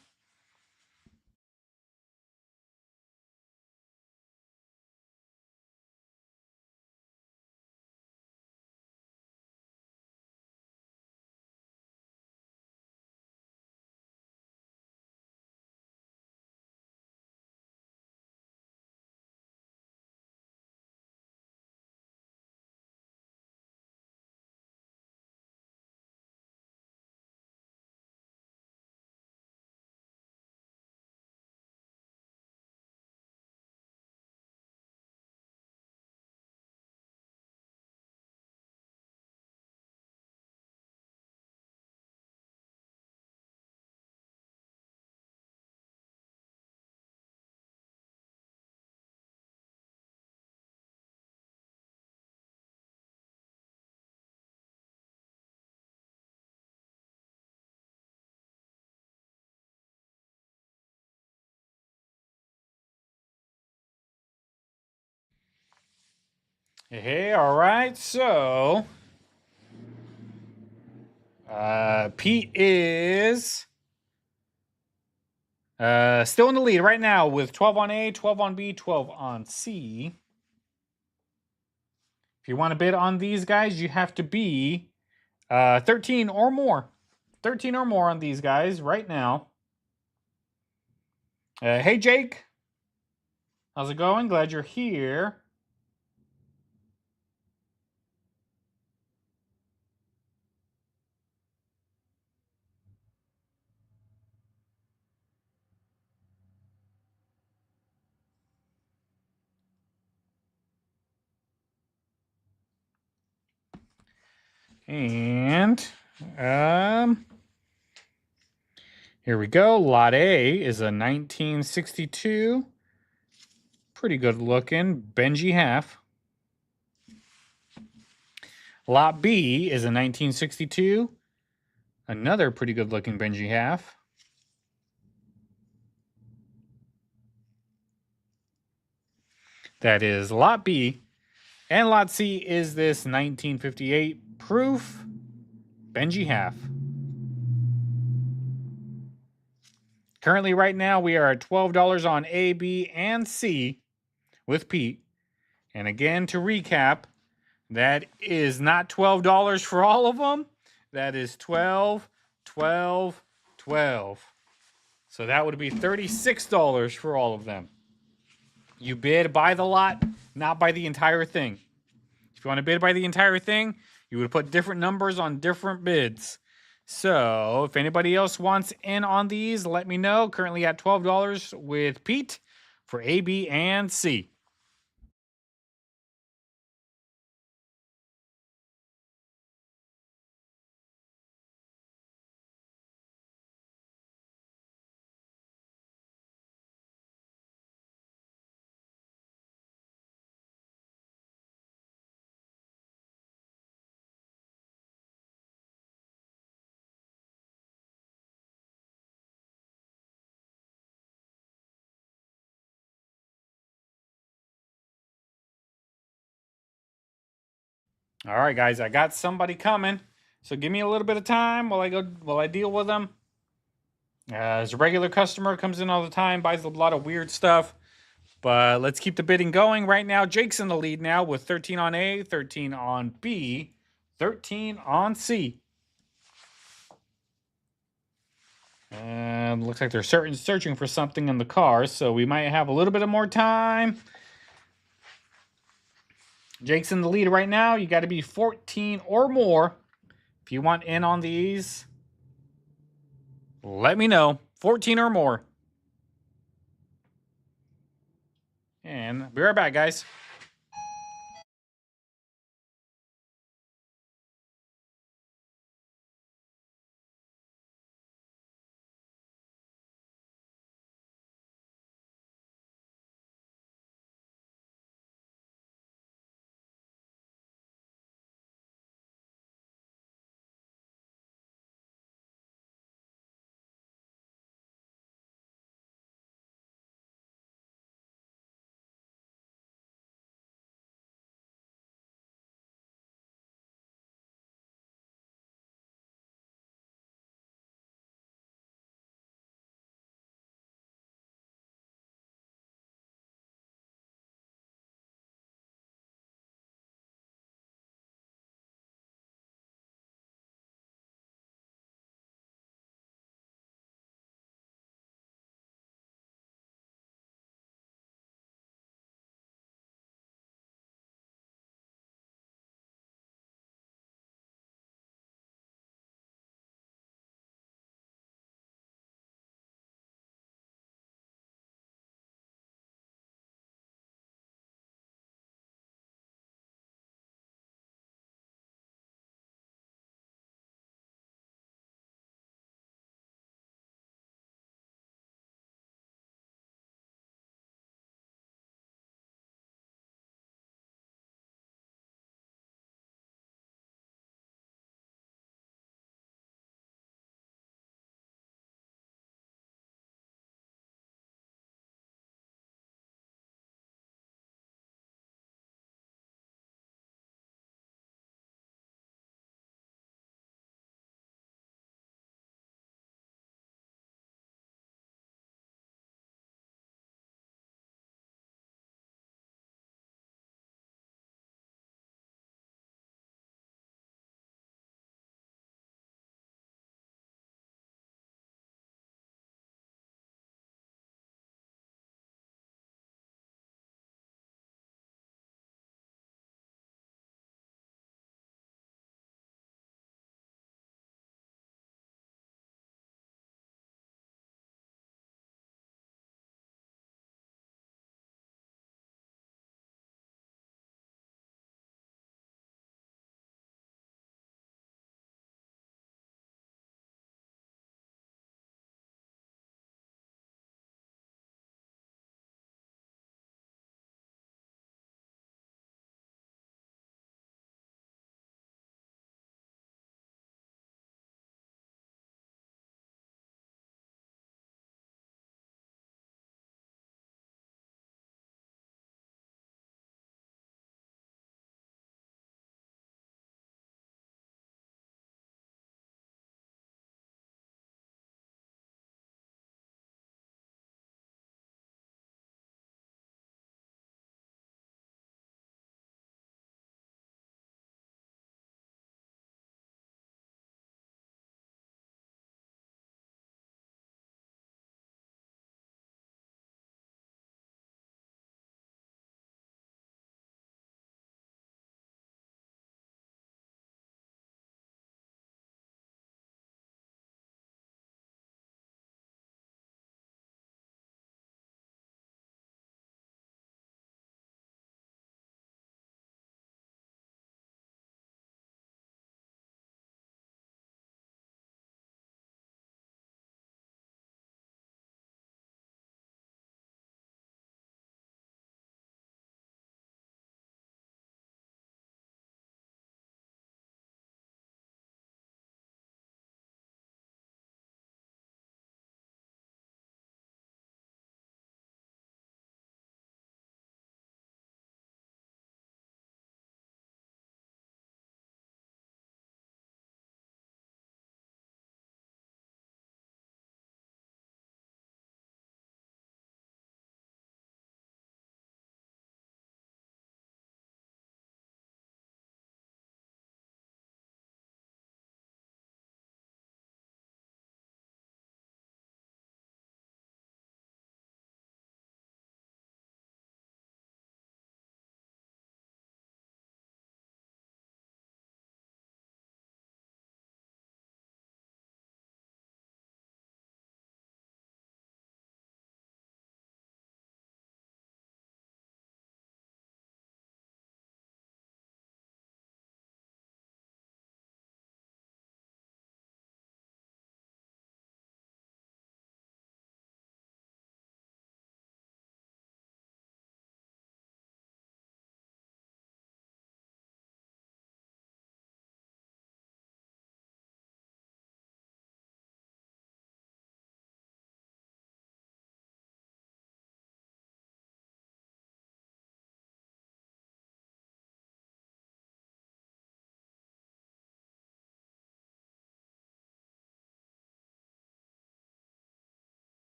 Hey, all right. So, Pete is still in the lead right now with 12 on A, 12 on B, 12 on C. If you want to bid on these guys, you have to be 13 or more. 13 or more on these guys right now. Hey, Jake. How's it going? Glad you're here. And here we go. Lot A is a 1962. Pretty good looking Benji half. Lot B is a 1962. Another pretty good looking Benji half. That is Lot B. And Lot C is this 1958 proof Benji half. Currently, right now, we are at $12 on A, B, and C with Pete. And again, to recap, that is not $12 for all of them. That is 12, 12, 12. So that would be $36 for all of them. You bid by the lot, not by the entire thing. If you want to bid by the entire thing, you would put different numbers on different bids. So if anybody else wants in on these, let me know. Currently at $12 with Pete for A, B, and C. All right, guys, I got somebody coming. So give me a little bit of time while I deal with them. As a regular customer, comes in all the time, buys a lot of weird stuff. But let's keep the bidding going. Right now, Jake's in the lead now with 13 on A, 13 on B, 13 on C. And looks like they're searching for something in the car, so we might have a little bit of more time. Jake's in the lead right now. You got to be 14 or more if you want in on these. Let me know. 14 or more. And be right back, guys.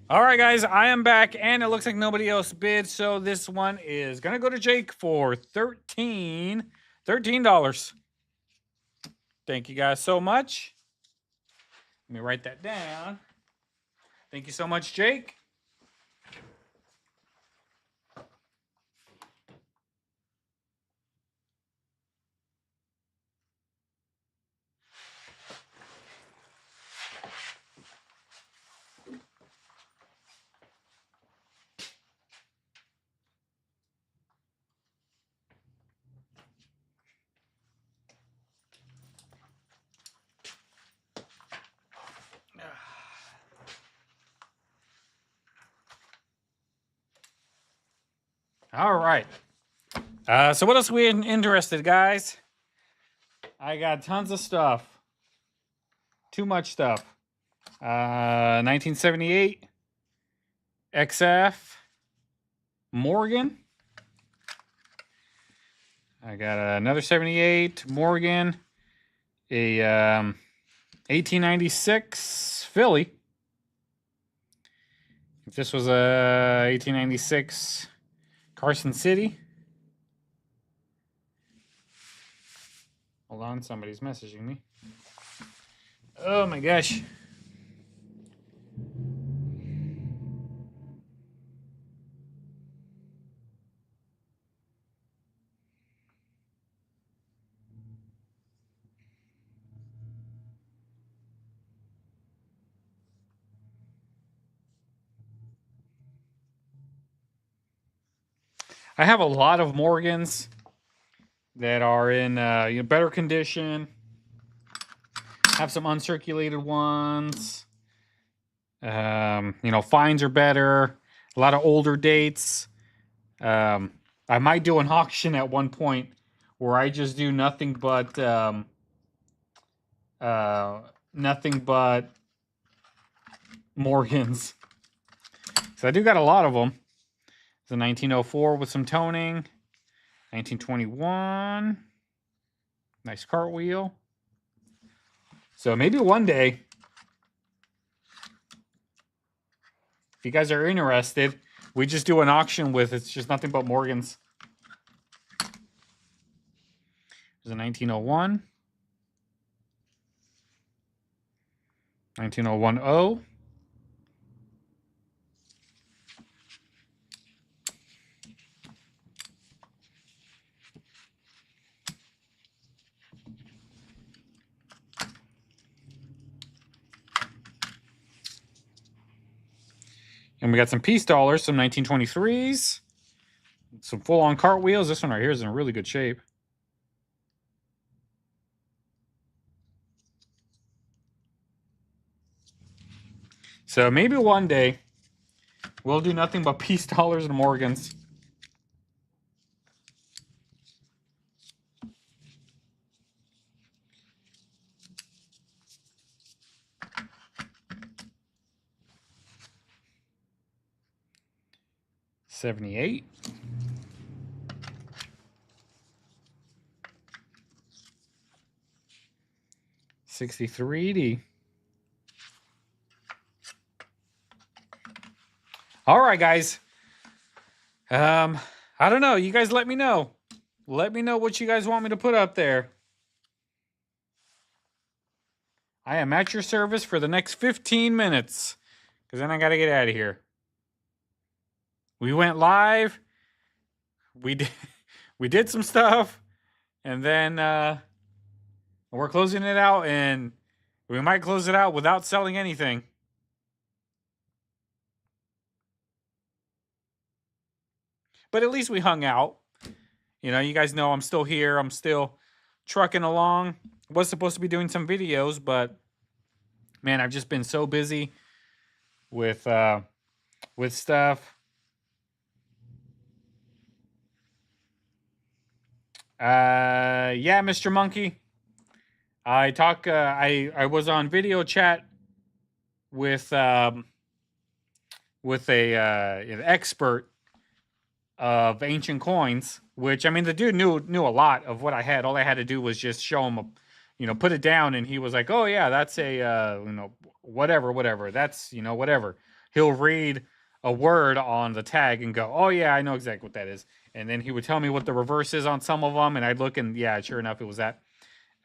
All right, guys, I am back, and it looks like nobody else bid, so this one is gonna go to Jake for $13. Thank you guys so much. Let me write that down. Thank you so much, Jake. All right. So what else are we interested, guys? I got tons of stuff. Too much stuff. 1978 XF Morgan. I got another 78 Morgan. A 1896 Philly. If this was a 1896 Carson City. Hold on, somebody's messaging me. Oh my gosh. I have a lot of Morgans that are in better condition. Have some uncirculated ones. Fines are better. A lot of older dates. I might do an auction at one point where I just do nothing but Morgans. So I do got a lot of them. It's a 1904 with some toning. 1921. Nice cartwheel. So maybe one day, if you guys are interested, we just do an auction with it's just nothing but Morgans. There's a 1901. 1901-0. And we got some peace dollars, some 1923s. Some full-on cartwheels. This one right here is in really good shape. So maybe one day we'll do nothing but peace dollars and Morgans. $78. $63. All right, guys. I don't know. You guys let me know. Let me know what you guys want me to put up there. I am at your service for the next 15 minutes. Because then I got to get out of here. We went live. We did some stuff. And then we're closing it out. And we might close it out without selling anything. But at least we hung out. You guys know I'm still here. I'm still trucking along. Was supposed to be doing some videos, but man, I've just been so busy with stuff. Yeah, Mr. Monkey. I was on video chat with an expert of ancient coins, which, I mean, the dude knew a lot of what I had. All I had to do was just show him put it down, and he was like, oh yeah, that's a whatever, that's whatever. he'll read a word on the tag and go, "Oh yeah, I know exactly what that is." And then he would tell me what the reverse is on some of them, and I'd look and yeah, sure enough, it was that.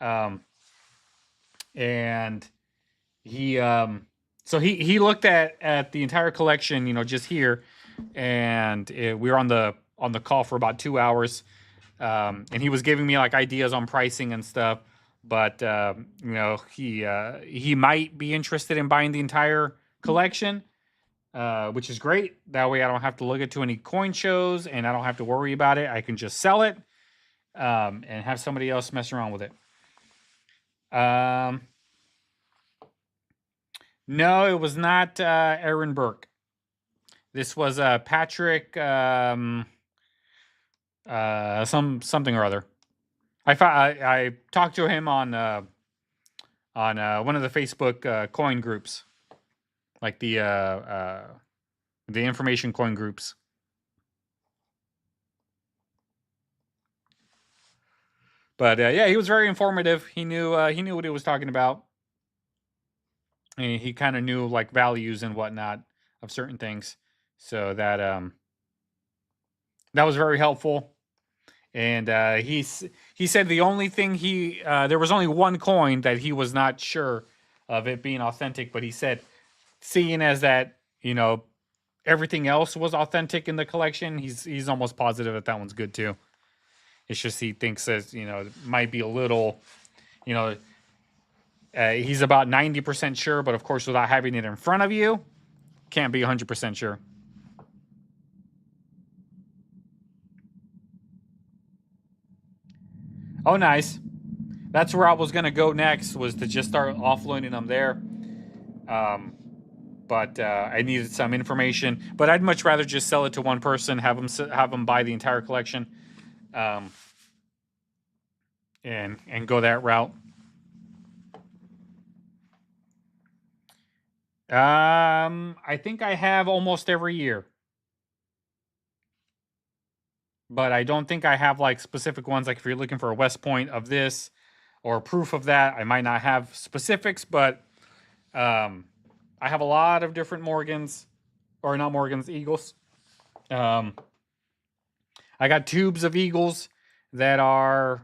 Um, and he so he looked at the entire collection, just here, and we were on the call for about 2 hours, and he was giving me like ideas on pricing and stuff. But he might be interested in buying the entire collection, which is great. That way, I don't have to look at too many coin shows, and I don't have to worry about it. I can just sell it, and have somebody else mess around with it. No, it was not Aaron Burke. This was Patrick something or other. I talked to him on one of the Facebook coin groups, like the information coin groups. But yeah, he was very informative. He knew what he was talking about. And he kind of knew like values and whatnot of certain things, so that was very helpful. And he said the only thing there was only one coin that he was not sure of it being authentic, but he said, seeing as that everything else was authentic in the collection, he's almost positive that one's good too. It's just he thinks that it might be a little, he's about 90% sure, but of course without having it in front of you, can't be 100% sure. Oh, nice. That's where I was gonna go next, was to just start offloading them there. But I needed some information. But I'd much rather just sell it to one person, have them buy the entire collection, and go that route. I think I have almost every year, but I don't think I have like specific ones. Like if you're looking for a West Point of this or proof of that, I might not have specifics, but I have a lot of different Morgans, or not Morgans, Eagles. I got tubes of Eagles that are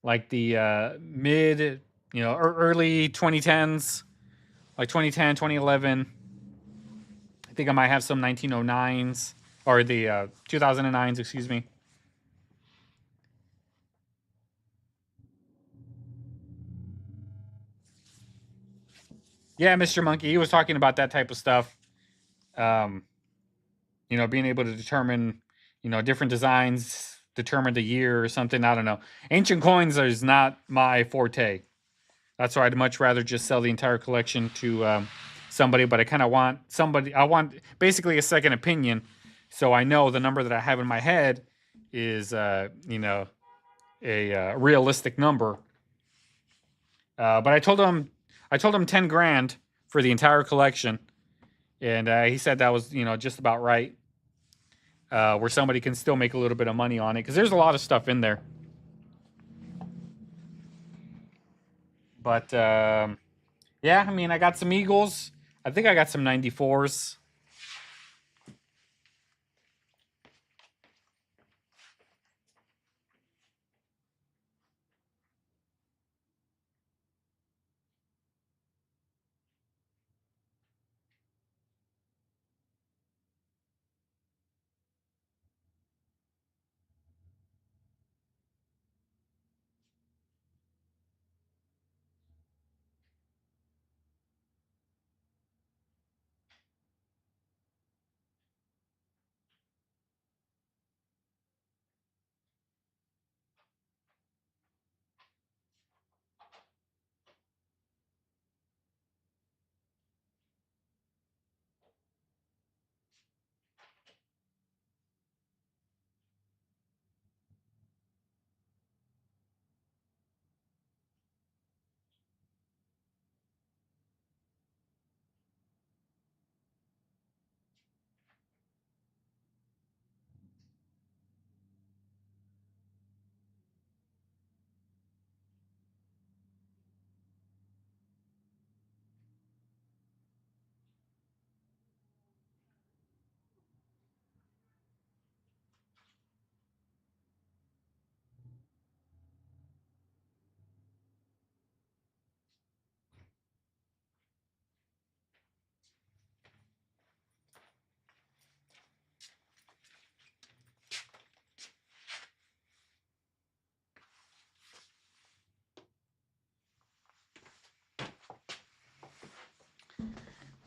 like the mid, early 2010s, like 2010, 2011. I think I might have some 1909s, or the 2009s, excuse me. Yeah, Mr. Monkey, he was talking about that type of stuff. Being able to determine, different designs, determine the year or something. I don't know. Ancient coins is not my forte. That's why I'd much rather just sell the entire collection to somebody. But I kind of want somebody. I want basically a second opinion, so I know the number that I have in my head is, a realistic number. But I told him 10 grand for the entire collection, and he said that was just about right. Where somebody can still make a little bit of money on it, because there's a lot of stuff in there. But yeah, I mean, I got some Eagles. I think I got some 94s.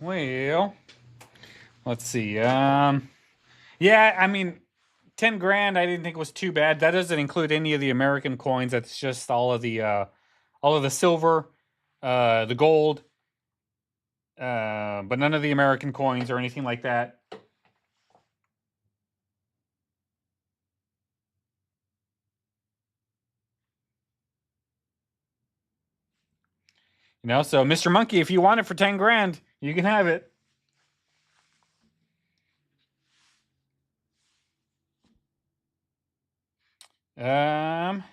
Well, let's see. Yeah, I mean, 10 grand I didn't think was too bad. That doesn't include any of the American coins. That's just all of the silver, the gold, but none of the American coins or anything like that. You know, so Mr. Monkey, if you want it for 10 grand, you can have it. Um,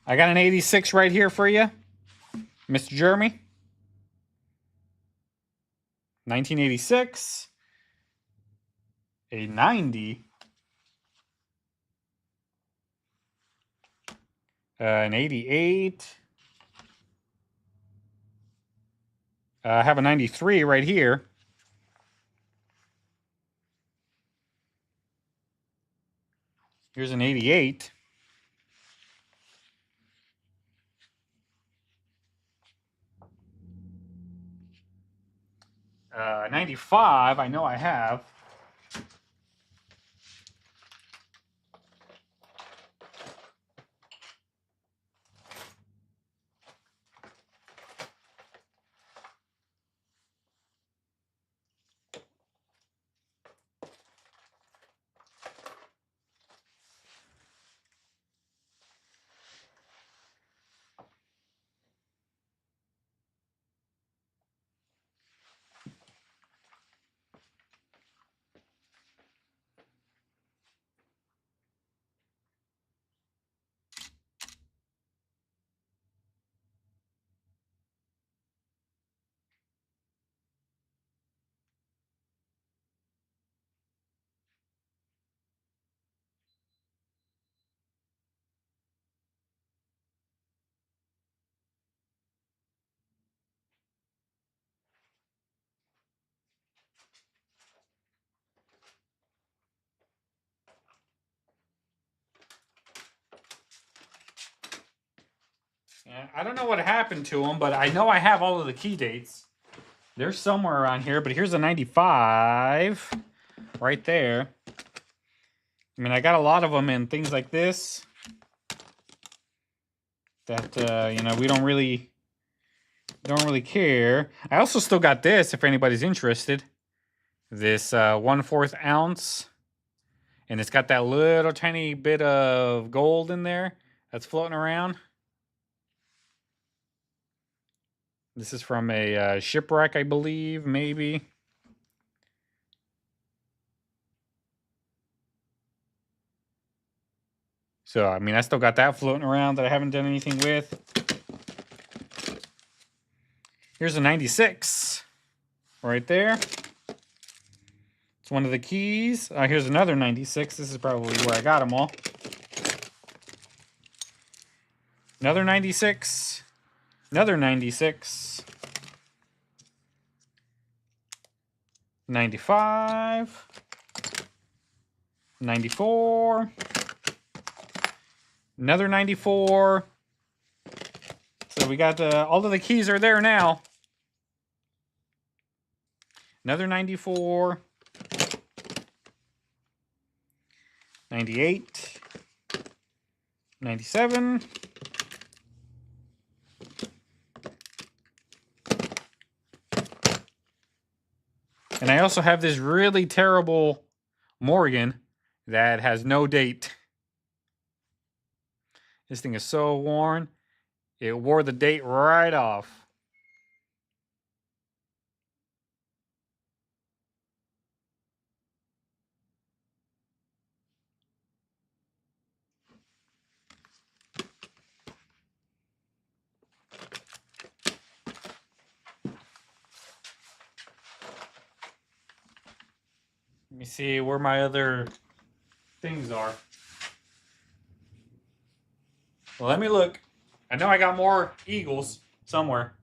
I got an 86 right here for you, Mr. Jeremy. 1986. A 90. An 88. I have a 93 right here. Here's an 88. 95, I know I have. Yeah, I don't know what happened to them, but I know I have all of the key dates. They're somewhere around here, but here's a 95 right there. I mean, I got a lot of them in things like this that, you know, we don't really care. I also still got this, if anybody's interested. This 1/4 ounce. And it's got that little tiny bit of gold in there that's floating around. This is from a shipwreck, I believe, maybe. So, I mean, I still got that floating around that I haven't done anything with. Here's a 96 right there. It's one of the keys. Here's another 96. This is probably where I got them all. Another 96. Another 96. 95. 94. Another 94. So we got all of the keys are there now. Another 94. 98. 97. And I also have this really terrible Morgan that has no date. This thing is so worn. It wore the date right off. Let me see where my other things are. Well, let me look. I know I got more Eagles somewhere.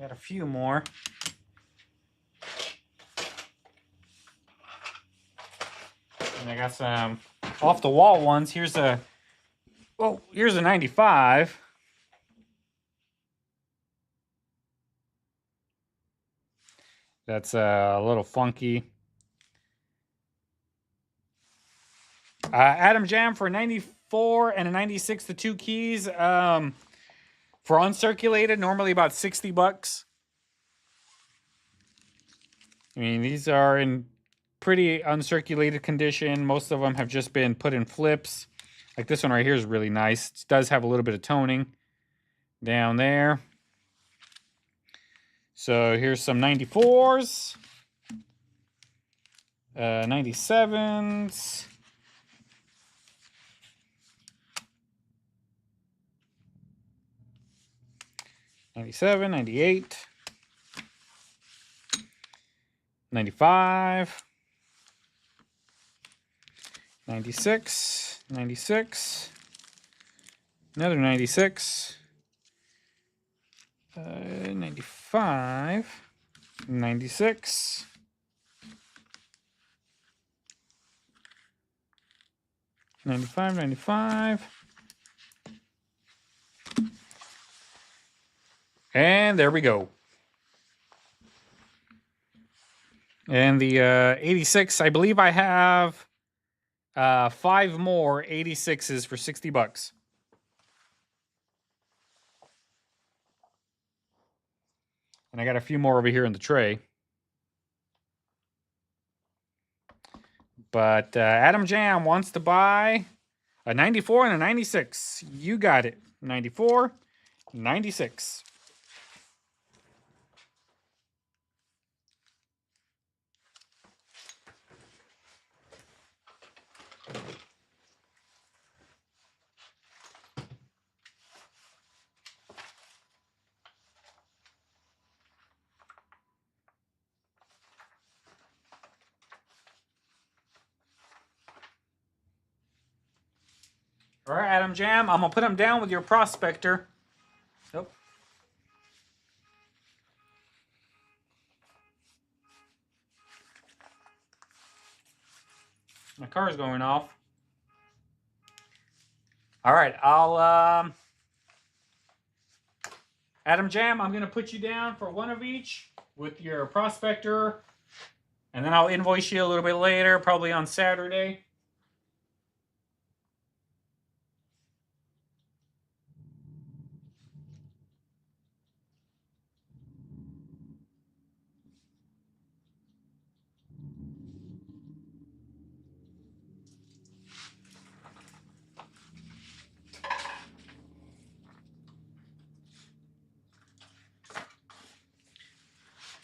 got a few more. And I got some off the wall ones. Here's a 95. That's a little funky. Adam Jam for 94 and a 96, the 2 keys. For uncirculated, normally about $60. I mean, these are in pretty uncirculated condition. Most of them have just been put in flips. Like this one right here is really nice. It does have a little bit of toning down there. So here's some 94s, 97s, 97, 98, 95, 96, 96, another 96, 95, 96, 95, 95. And there we go. And the 86, I believe I have 5 more 86s for $60. And I got a few more over here in the tray. But Adam Jam wants to buy a 94 and a 96. You got it. 94, 96. All right, Adam Jam, I'm going to put him down with your prospector. Nope. My car's going off. All right, I'll Adam Jam, I'm going to put you down for one of each with your prospector, and then I'll invoice you a little bit later, probably on Saturday.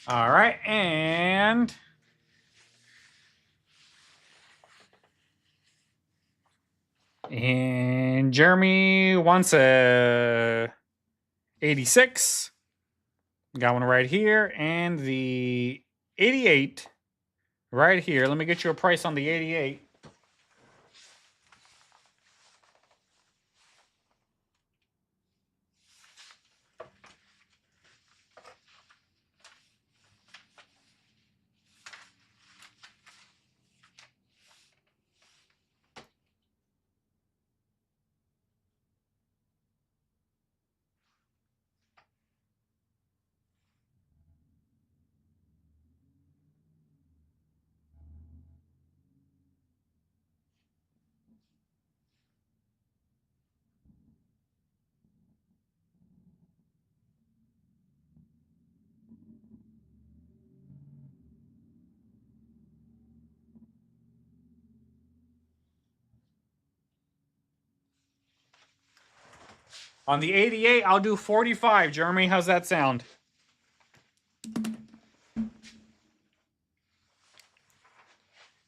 All right, and Jeremy wants a 86. Got one right here, and the 88 right here. Let me get you a price on the 88. On the 88, I'll do 45, Jeremy. How's that sound?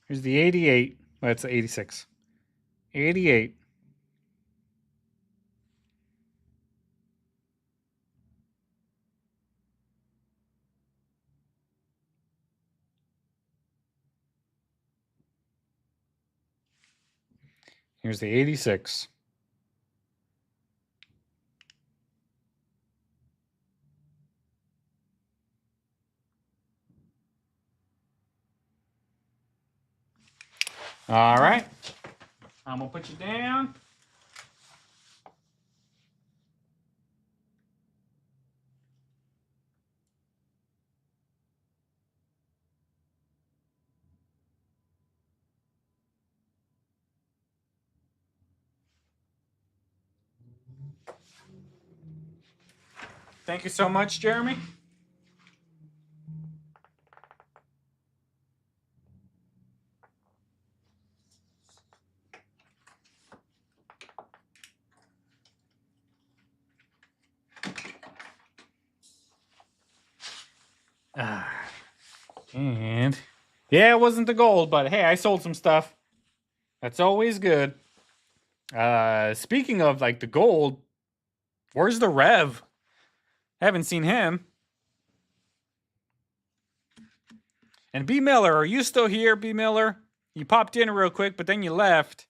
Here's the 88. That's the 86. 88. Here's the 86. All right. I'm going to put you down. Thank you so much, Jeremy. And yeah, it wasn't the gold, but hey, I sold some stuff. That's always good. Speaking of like the gold, where's the Rev? Haven't seen him. And B Miller, are you still here, B Miller? You popped in real quick, but then you left.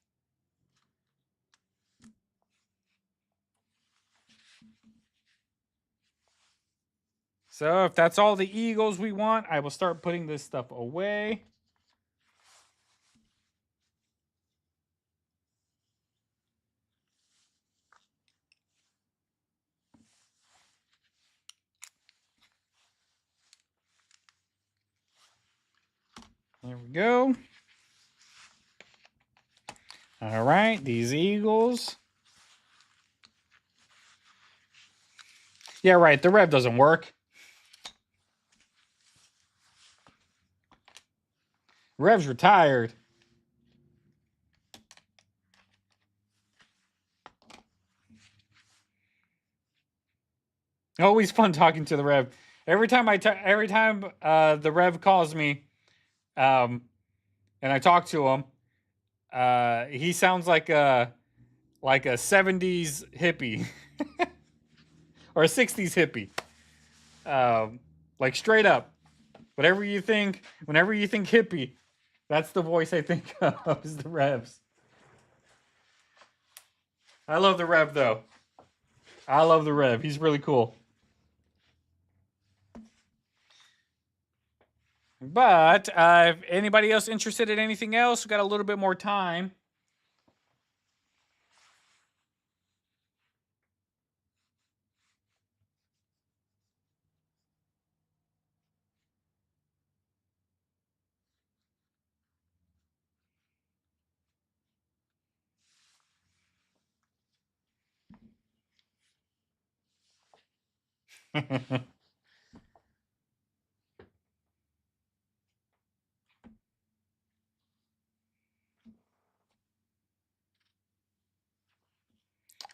So if that's all the Eagles we want, I will start putting this stuff away. There we go. All right, these Eagles. Yeah, right. The Rev doesn't work. Rev's retired. Always fun talking to the Rev. Every time the Rev calls me, and I talk to him, he sounds like a 70s hippie or a 60s hippie. Like straight up. Whenever you think hippie, that's the voice I think of is the Revs. I love the Rev though. I love the Rev. He's really cool. But if anybody else interested in anything else, we got a little bit more time.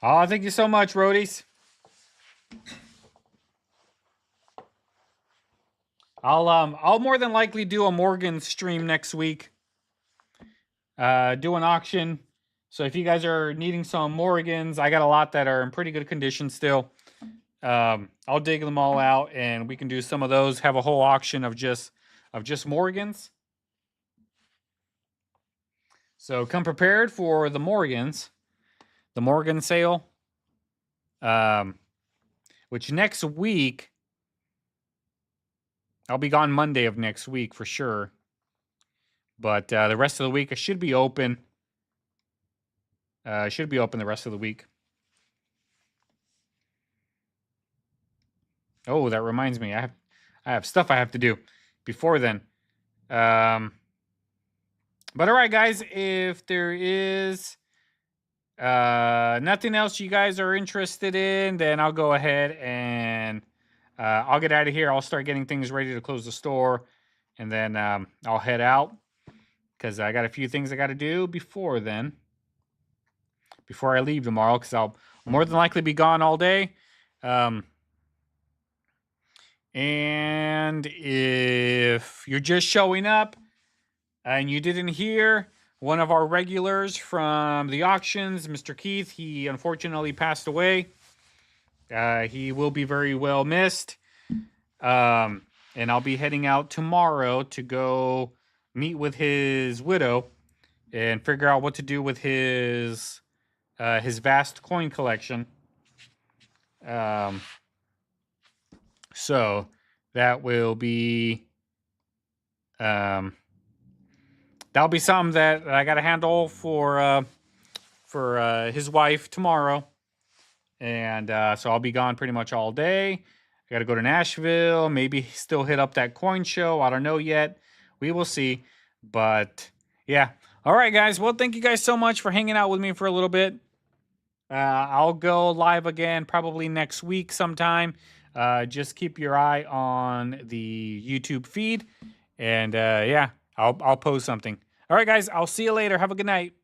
Oh, thank you so much, Roadies. I'll more than likely do a Morgan stream next week. Do an auction. So if you guys are needing some Morgans, I got a lot that are in pretty good condition still. I'll dig them all out and we can do some of those. Have a whole auction of just Morgans. So come prepared for the Morgans, the Morgan sale. Which next week, I'll be gone Monday of next week for sure. But the rest of the week, I should be open. Should be open the rest of the week. Oh, that reminds me. I have stuff I have to do before then. But all right, guys, if there is nothing else you guys are interested in, then I'll go ahead and I'll get out of here. I'll start getting things ready to close the store, and then I'll head out because I got a few things I got to do before then. Before I leave tomorrow, because I'll more than likely be gone all day. And if you're just showing up and you didn't hear, one of our regulars from the auctions, Mr. Keith, he unfortunately passed away. He will be very well missed. And I'll be heading out tomorrow to go meet with his widow and figure out what to do with his vast coin collection. So that will be that'll be something that I got to handle for his wife tomorrow. And so I'll be gone pretty much all day. I got to go to Nashville, maybe still hit up that coin show. I don't know yet. We will see. But yeah. All right, guys. Well, thank you guys so much for hanging out with me for a little bit. I'll go live again probably next week sometime. Just keep your eye on the YouTube feed. And yeah, I'll post something. All right, guys. I'll see you later. Have a good night.